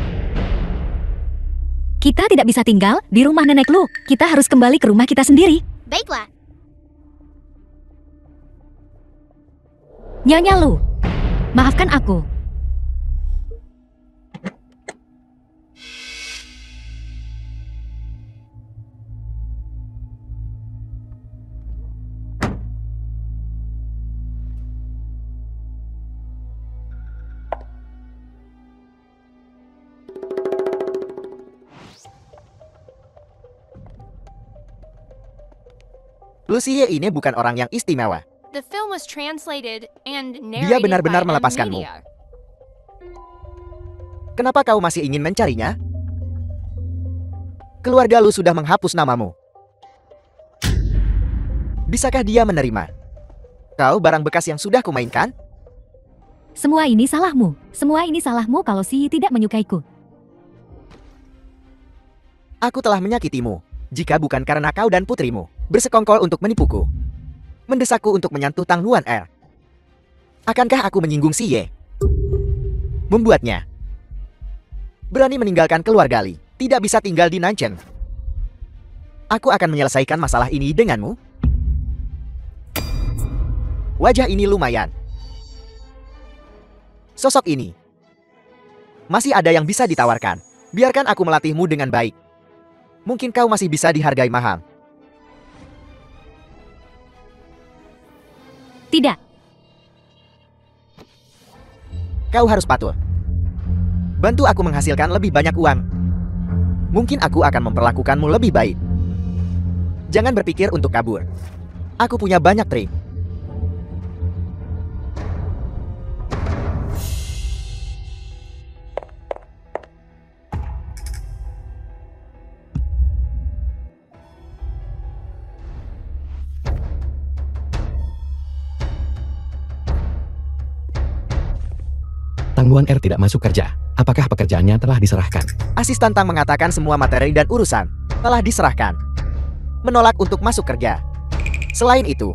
Kita tidak bisa tinggal di rumah nenek Lu. Kita harus kembali ke rumah kita sendiri. Baiklah. Nyonya Lu, maafkan aku. Lucie ini bukan orang yang istimewa. The film was translated and Dia narrated benar-benar by M melepaskanmu. Media. Kenapa kau masih ingin mencarinya? Keluarga Lu sudah menghapus namamu. Bisakah dia menerima kau barang bekas yang sudah kumainkan? Semua ini salahmu. Semua ini salahmu kalau si tidak menyukaiku. Aku telah menyakitimu. Jika bukan karena kau dan putrimu bersekongkol untuk menipuku, mendesakku untuk menyentuh Tang Luan Er, akankah aku menyinggung si Ye? Membuatnya berani meninggalkan keluarga Li, tidak bisa tinggal di Nanchen. Aku akan menyelesaikan masalah ini denganmu. Wajah ini lumayan. Sosok ini. Masih ada yang bisa ditawarkan. Biarkan aku melatihmu dengan baik. Mungkin kau masih bisa dihargai mahal. Tidak. Kau harus patuh. Bantu aku menghasilkan lebih banyak uang. Mungkin aku akan memperlakukanmu lebih baik. Jangan berpikir untuk kabur. Aku punya banyak trik. Tang Yuan Er tidak masuk kerja. Apakah pekerjaannya telah diserahkan? Asisten Tang mengatakan semua materi dan urusan telah diserahkan. Menolak untuk masuk kerja. Selain itu,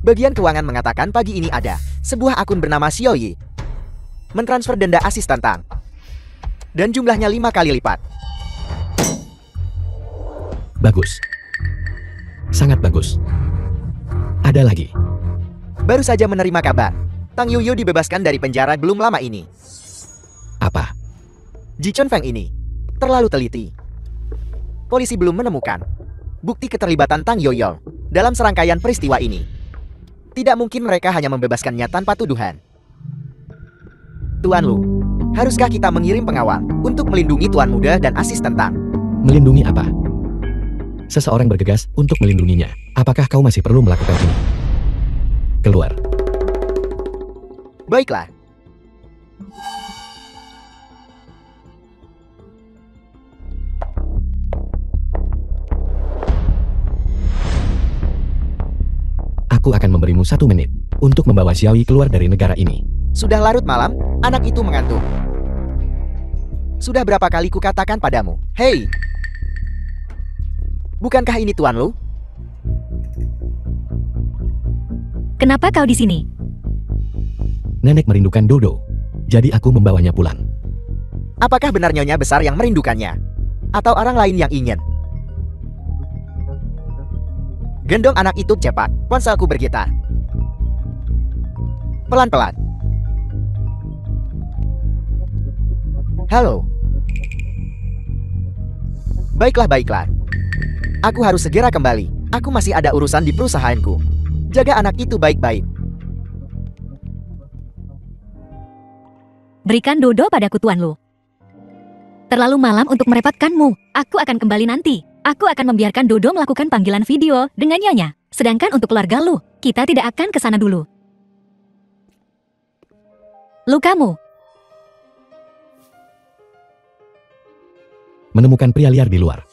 bagian keuangan mengatakan pagi ini ada sebuah akun bernama Xiaoyi mentransfer denda asisten Tang. Dan jumlahnya 5 kali lipat. Bagus. Sangat bagus. Ada lagi. Baru saja menerima kabar. Tang Yuyu dibebaskan dari penjara belum lama ini. Apa? Ji Chunfeng ini terlalu teliti. Polisi belum menemukan bukti keterlibatan Tang Yoyol dalam serangkaian peristiwa ini. Tidak mungkin mereka hanya membebaskannya tanpa tuduhan. Tuan Lu, haruskah kita mengirim pengawal untuk melindungi Tuan Muda dan asisten Tang? Melindungi apa? Seseorang bergegas untuk melindunginya. Apakah kau masih perlu melakukan ini? Keluar. Baiklah. Aku akan memberimu 1 menit untuk membawa Xiaoyi keluar dari negara ini. Sudah larut malam, anak itu mengantuk. Sudah berapa kali kukatakan padamu, hei! Bukankah ini Tuan Lu? Kenapa kau di sini? Nenek merindukan Dodo, jadi aku membawanya pulang. Apakah benar Nyonya besar yang merindukannya? Atau orang lain yang ingin? Gendong anak itu cepat, ponselku bergetar. Pelan-pelan. Halo. Baiklah, baiklah. Aku harus segera kembali. Aku masih ada urusan di perusahaanku. Jaga anak itu baik-baik. Berikan Dodo padaku, Tuan Lu. Terlalu malam untuk merepotkanmu. Aku akan kembali nanti. Aku akan membiarkan Dodo melakukan panggilan video dengan Nyonya. Sedangkan untuk keluarga Lu, kita tidak akan ke sana dulu. Lu kamu. Menemukan pria liar di luar.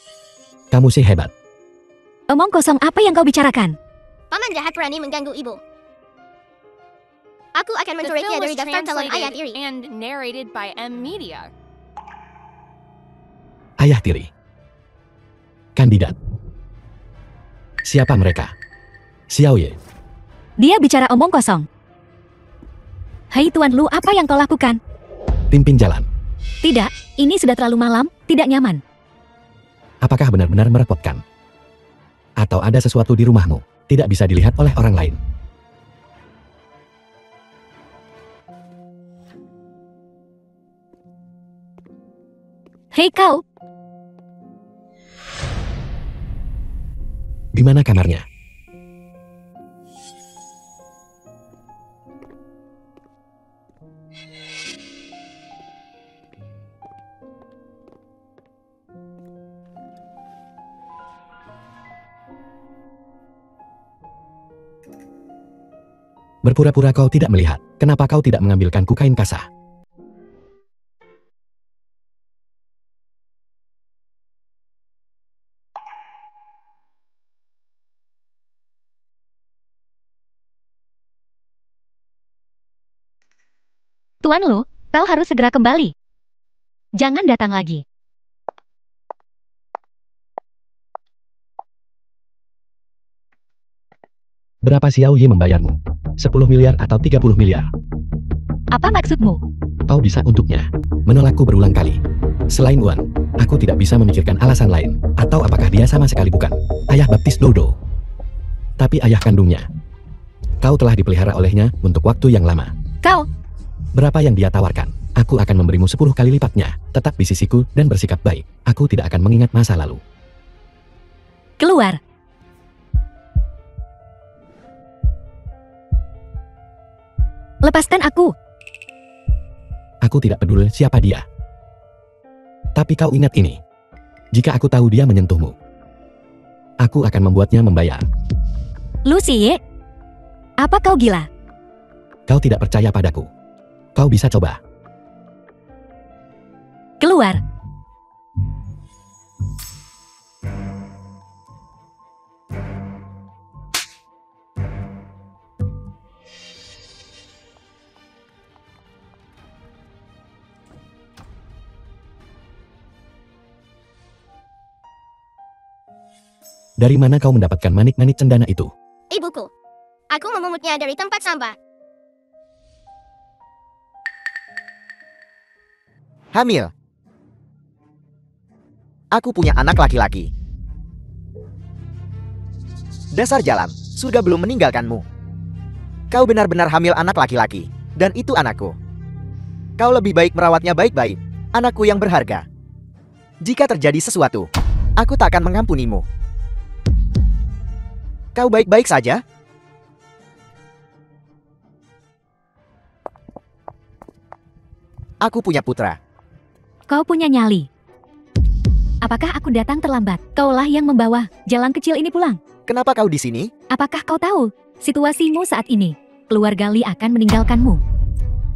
Kamu sih hebat. Omong kosong apa yang kau bicarakan? Paman jahat berani mengganggu ibu. Aku akan The mencoreknya film dari was daftar calon ayah translated tiri. and narrated by M Media. Ayah tiri. Kandidat. Siapa mereka? Xiaoye. Dia bicara omong kosong. Hai Tuan Lu, apa yang kau lakukan? Pimpin jalan. Tidak, ini sudah terlalu malam, tidak nyaman. Apakah benar-benar merepotkan? Atau ada sesuatu di rumahmu, tidak bisa dilihat oleh orang lain? Hei kau, Di mana kamarnya? Berpura-pura kau tidak melihat. Kenapa kau tidak mengambilkanku kain kasah? Tuan Lu, kau harus segera kembali. Jangan datang lagi. Berapa Xiaoye membayarmu? 10 miliar atau 30 miliar? Apa maksudmu? Kau bisa untuknya. Menolakku berulang kali. Selain Wan, aku tidak bisa memikirkan alasan lain. Atau apakah dia sama sekali bukan ayah baptis Dodo, tapi ayah kandungnya. Kau telah dipelihara olehnya untuk waktu yang lama. Kau, Berapa yang dia tawarkan? Aku akan memberimu 10 kali lipatnya. Tetap di sisiku dan bersikap baik. Aku tidak akan mengingat masa lalu. keluar. Lepaskan aku. Aku tidak peduli siapa dia. Tapi kau ingat ini. Jika aku tahu dia menyentuhmu, aku akan membuatnya membayar. Lucy, apa kau gila? Kau tidak percaya padaku. Kau bisa coba. Keluar. Dari mana kau mendapatkan manik-manik cendana itu? Ibuku. Aku memungutnya dari tempat sampah. Hamil. Aku punya anak laki-laki. Dasar jalan, surga belum meninggalkanmu. Kau benar-benar hamil anak laki-laki, dan itu anakku. Kau lebih baik merawatnya baik-baik, anakku yang berharga. Jika terjadi sesuatu, aku tak akan mengampunimu. Kau baik-baik saja? Aku punya putra. Kau punya nyali. Apakah aku datang terlambat? Kaulah yang membawa jalan kecil ini pulang. Kenapa kau di sini? Apakah kau tahu situasimu saat ini? Keluarga Lee akan meninggalkanmu.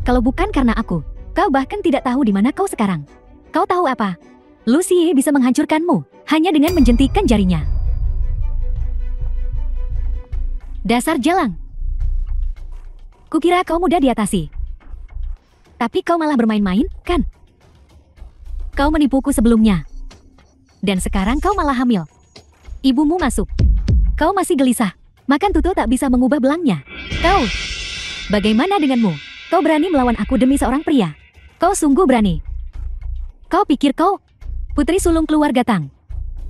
Kalau bukan karena aku, kau bahkan tidak tahu di mana kau sekarang. Kau tahu apa? Lucy bisa menghancurkanmu hanya dengan menjentikan jarinya. Dasar jalang. Kukira kau mudah diatasi. Tapi kau malah bermain-main, kan? Kau menipuku sebelumnya. Dan sekarang kau malah hamil. Ibumu masuk. Kau masih gelisah. Makan tutu tak bisa mengubah belangnya. Kau, bagaimana denganmu? Kau berani melawan aku demi seorang pria. Kau sungguh berani. Kau pikir kau putri sulung keluarga Tang.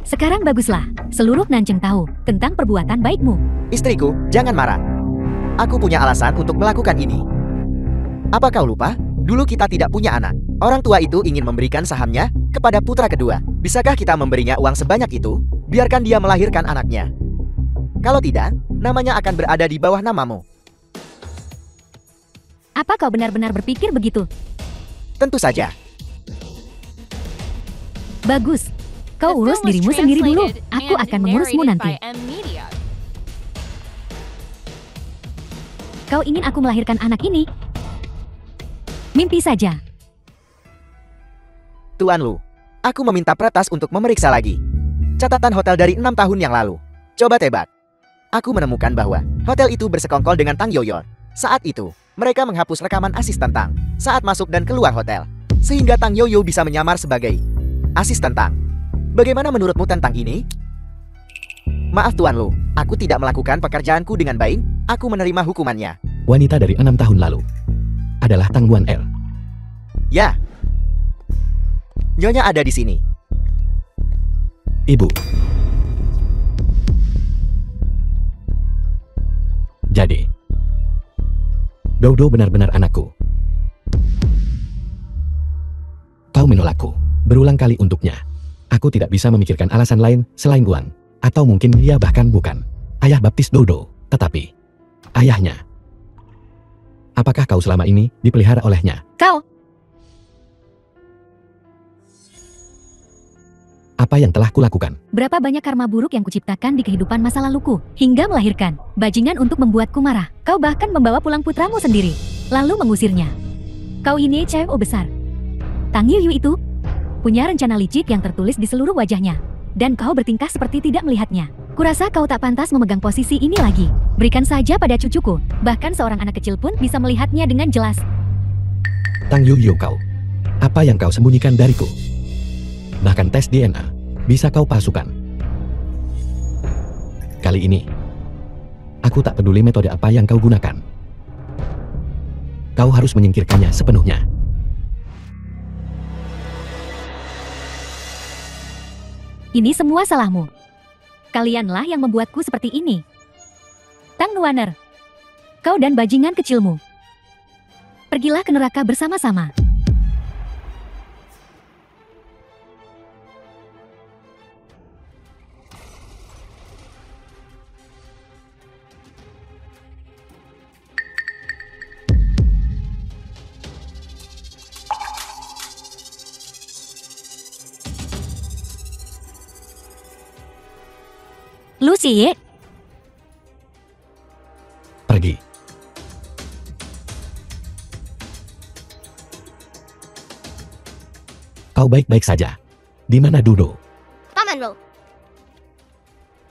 Sekarang baguslah, seluruh Nanjing tahu tentang perbuatan baikmu. Istriku, jangan marah. Aku punya alasan untuk melakukan ini. Apa kau lupa? Dulu kita tidak punya anak. Orang tua itu ingin memberikan sahamnya kepada putra kedua. Bisakah kita memberinya uang sebanyak itu? Biarkan dia melahirkan anaknya. Kalau tidak, namanya akan berada di bawah namamu. Apa kau benar-benar berpikir begitu? Tentu saja. Bagus. Kau The urus film was dirimu sendiri dulu. translated Aku and akan mengurusmu narrated nanti. by M Media. Kau ingin aku melahirkan anak ini? Mimpi saja. Tuan Lu, aku meminta peretas untuk memeriksa lagi. Catatan hotel dari 6 tahun yang lalu. Coba tebak. Aku menemukan bahwa hotel itu bersekongkol dengan Tang Yoyon. Saat itu, mereka menghapus rekaman asisten Tang saat masuk dan keluar hotel. Sehingga Tang Yoyo bisa menyamar sebagai asisten Tang. Bagaimana menurutmu tentang ini? Maaf Tuan Lu, aku tidak melakukan pekerjaanku dengan baik. Aku menerima hukumannya. Wanita dari 6 tahun lalu adalah Tang Buan Er. Ya. Nyonya ada di sini. Ibu. Jadi, Dodo benar-benar anakku. Kau menolakku berulang kali untuknya. Aku tidak bisa memikirkan alasan lain selain uang. Atau mungkin dia bahkan bukan ayah baptis Dodo, tetapi ayahnya. Apakah kau selama ini dipelihara olehnya? Kau, Apa yang telah kulakukan? berapa banyak karma buruk yang kuciptakan di kehidupan masa laluku, hingga melahirkan bajingan untuk membuatku marah. Kau bahkan membawa pulang putramu sendiri, lalu mengusirnya. Kau ini cewek besar. Tang Yuyu itu punya rencana licik yang tertulis di seluruh wajahnya. Dan kau bertingkah seperti tidak melihatnya. Kurasa kau tak pantas memegang posisi ini lagi. Berikan saja pada cucuku. Bahkan seorang anak kecil pun bisa melihatnya dengan jelas. Tang Yuyu kau. Apa yang kau sembunyikan dariku? Bahkan tes DNA bisa kau palsukan. Kali ini, aku tak peduli metode apa yang kau gunakan. Kau harus menyingkirkannya sepenuhnya. Ini semua salahmu. Kalianlah yang membuatku seperti ini. Tang Nuaner. Kau dan bajingan kecilmu. Pergilah ke neraka bersama-sama. Lucy, Pergi. Kau baik-baik saja. Di mana Dodo? Paman Ro.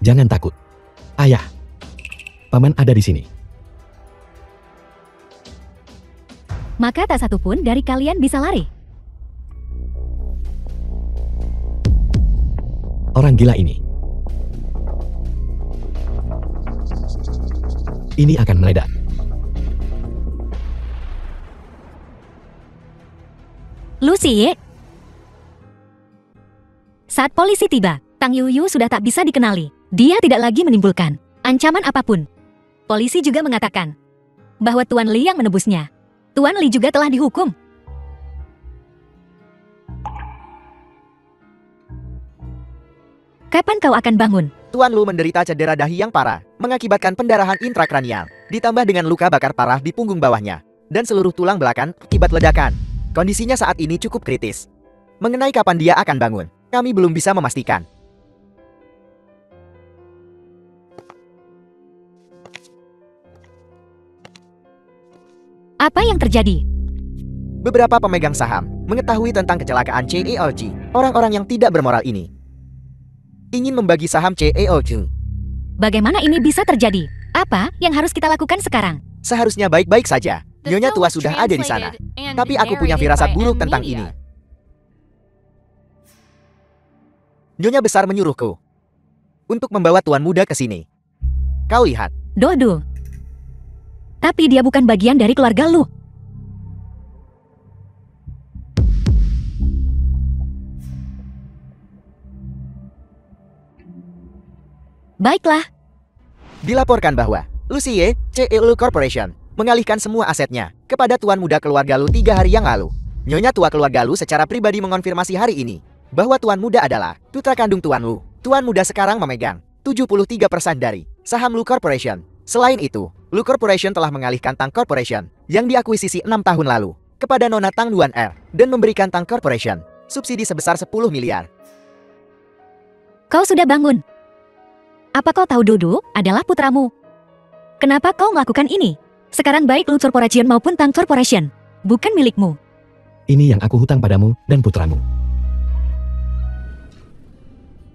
Jangan takut. Ayah. Paman ada di sini. maka tak satu pun dari kalian bisa lari. Orang gila ini. Ini akan meledak. Lucy. Saat polisi tiba, Tang Yuyu sudah tak bisa dikenali. Dia tidak lagi menimbulkan ancaman apapun. Polisi juga mengatakan bahwa Tuan Li yang menebusnya. Tuan Li juga telah dihukum. Kapan kau akan bangun? Tuan Lu menderita cedera dahi yang parah, mengakibatkan pendarahan intrakranial, ditambah dengan luka bakar parah di punggung bawahnya, dan seluruh tulang belakang akibat ledakan. Kondisinya saat ini cukup kritis. Mengenai kapan dia akan bangun, kami belum bisa memastikan. Apa yang terjadi? Beberapa pemegang saham mengetahui tentang kecelakaan CEOG, orang-orang yang tidak bermoral ini ingin membagi saham CEOG. Bagaimana ini bisa terjadi? Apa yang harus kita lakukan sekarang? Seharusnya baik-baik saja. The Nyonya film tua was sudah ada di sana. translated and Tapi aku punya narrated firasat by buruk M tentang Media. ini. Nyonya besar menyuruhku untuk membawa tuan muda ke sini. Kau lihat, Dodo. Tapi dia bukan bagian dari keluarga lu. Baiklah, dilaporkan bahwa Lucie CEOG Corporation mengalihkan semua asetnya kepada tuan muda keluarga Lu 3 hari yang lalu. Nyonya tua keluarga Lu secara pribadi mengonfirmasi hari ini bahwa tuan muda adalah putra kandung tuan Lu. Tuan muda sekarang memegang 73% dari saham Lu Corporation. Selain itu, Lu Corporation telah mengalihkan Tang Corporation yang diakuisisi 6 tahun lalu kepada Nona Tang Duan Er dan memberikan Tang Corporation subsidi sebesar 10 miliar. kau sudah bangun. Apa kau tahu Dodo adalah putramu? Kenapa kau melakukan ini? Sekarang baik Lu Corporation maupun Tang Corporation bukan milikmu. Ini yang aku hutang padamu dan putramu.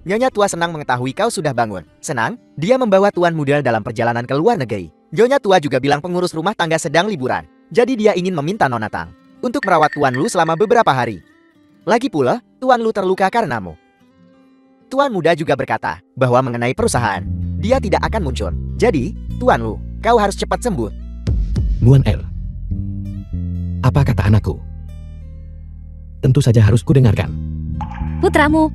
Nyonya tua senang mengetahui kau sudah bangun. Senang, dia membawa tuan muda dalam perjalanan ke luar negeri. Nyonya tua juga bilang pengurus rumah tangga sedang liburan. Jadi dia ingin meminta Nona Tang untuk merawat Tuan Lu selama beberapa hari. Lagi pula, Tuan Lu terluka karenamu. Tuan muda juga berkata bahwa mengenai perusahaan, dia tidak akan muncul. Jadi, Tuan Lu, kau harus cepat sembuh. Nguyen El. Apa kata anakku? Tentu saja harus kudengarkan. Putramu.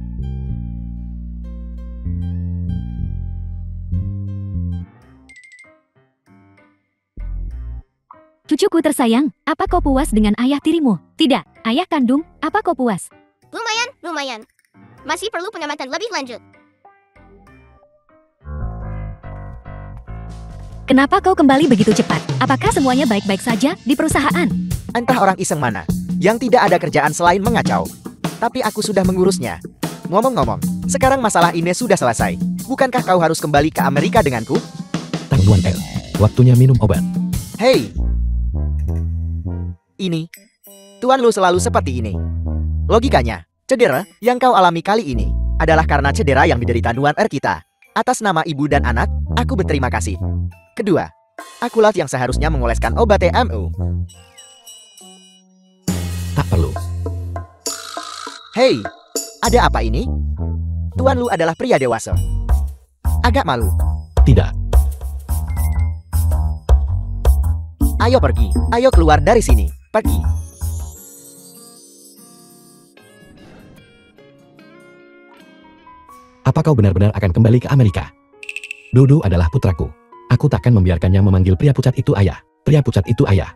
Cucuku tersayang, apa kau puas dengan ayah tirimu? Tidak, ayah kandung, apa kau puas? Lumayan. Masih perlu pengamatan lebih lanjut. Kenapa kau kembali begitu cepat? Apakah semuanya baik-baik saja di perusahaan? Entah orang iseng mana yang tidak ada kerjaan selain mengacau. Tapi aku sudah mengurusnya. Ngomong-ngomong, sekarang masalah ini sudah selesai. Bukankah kau harus kembali ke Amerika denganku? Tang Duan El. Waktunya minum obat. Hei! Ini. Tuan Lu selalu seperti ini. Logikanya, cedera yang kau alami kali ini adalah karena cedera yang diderita Nuan Er kita. Atas nama ibu dan anak, aku berterima kasih. Kedua, akulah yang seharusnya mengoleskan obat TMU. Tak perlu. Hei, ada apa ini? Tuan Lu adalah pria dewasa. Agak malu. Tidak. Ayo pergi. Ayo keluar dari sini. Pergi. Apa kau benar-benar akan kembali ke Amerika? Dodo adalah putraku. Aku takkan membiarkannya memanggil pria pucat itu ayah. Pria pucat itu ayah.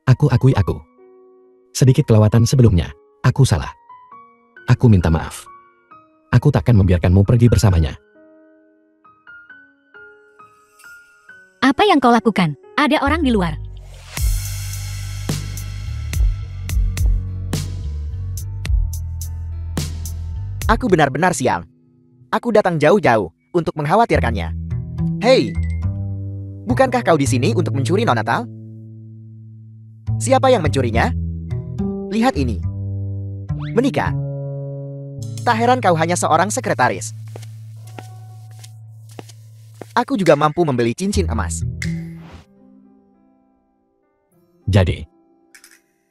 Aku akui aku. Sedikit kelewatan sebelumnya. Aku salah. Aku minta maaf. Aku takkan membiarkanmu pergi bersamanya. Apa yang kau lakukan? Ada orang di luar. Aku benar-benar sial. Aku datang jauh-jauh untuk mengkhawatirkannya. Hei, bukankah kau di sini untuk mencuri Nona Tal? Siapa yang mencurinya? Lihat ini. Menikah. Tak heran kau hanya seorang sekretaris. Aku juga mampu membeli cincin emas. Jadi,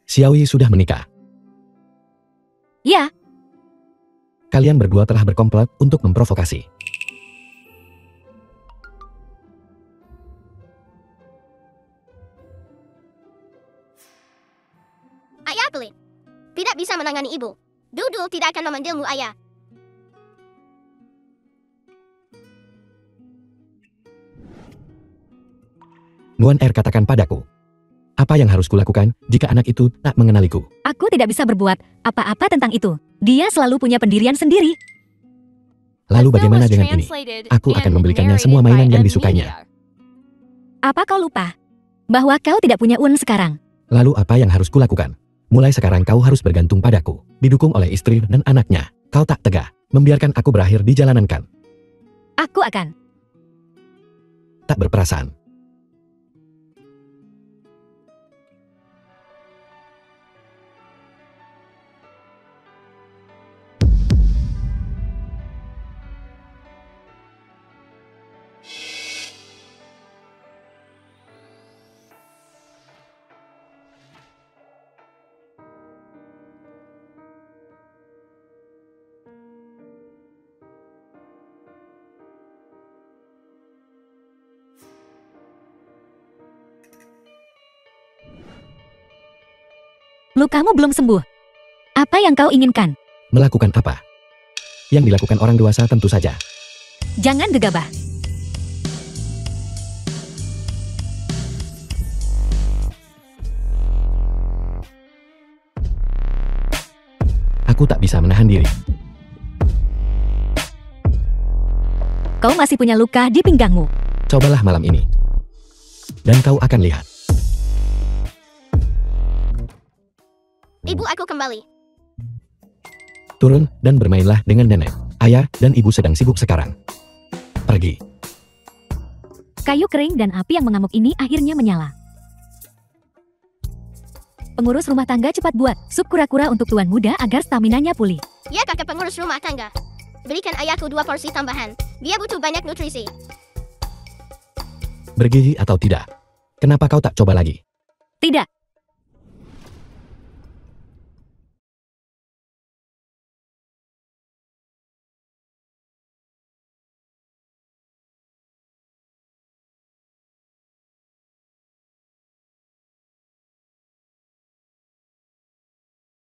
Xiaoyi sudah menikah. Ya, Kalian berdua telah berkomplot untuk memprovokasi. Ayah pelit. Tidak bisa menangani ibu. Dudul tidak akan memanggilmu ayah. Nuan Er katakan padaku. Apa yang harus kulakukan jika anak itu tak mengenaliku? aku tidak bisa berbuat apa-apa tentang itu. Dia selalu punya pendirian sendiri. Lalu The film bagaimana was dengan ini? translated Aku akan and membelikannya narrated semua by mainan yang M disukainya. Media. Apa kau lupa? Bahwa kau tidak punya Un sekarang. Lalu apa yang harus kulakukan? Mulai sekarang kau harus bergantung padaku. Didukung oleh istri dan anaknya. Kau tak tegah. Membiarkan aku berakhir di jalanan kan? Aku akan. Tak berperasaan. Lukamu belum sembuh. Apa yang kau inginkan? Melakukan apa? Yang dilakukan orang dewasa tentu saja. Jangan gegabah. Aku tak bisa menahan diri. Kau masih punya luka di pinggangmu. Cobalah malam ini. Dan kau akan lihat. Ibu aku kembali. Turun dan bermainlah dengan nenek. Ayah dan ibu sedang sibuk sekarang. Pergi. Kayu kering dan api yang mengamuk ini akhirnya menyala. Pengurus rumah tangga cepat buat sup kura-kura untuk tuan muda agar staminanya pulih. Ya kakak pengurus rumah tangga. Berikan ayahku 2 porsi tambahan. Dia butuh banyak nutrisi. Bergizi atau tidak? Kenapa kau tak coba lagi? Tidak.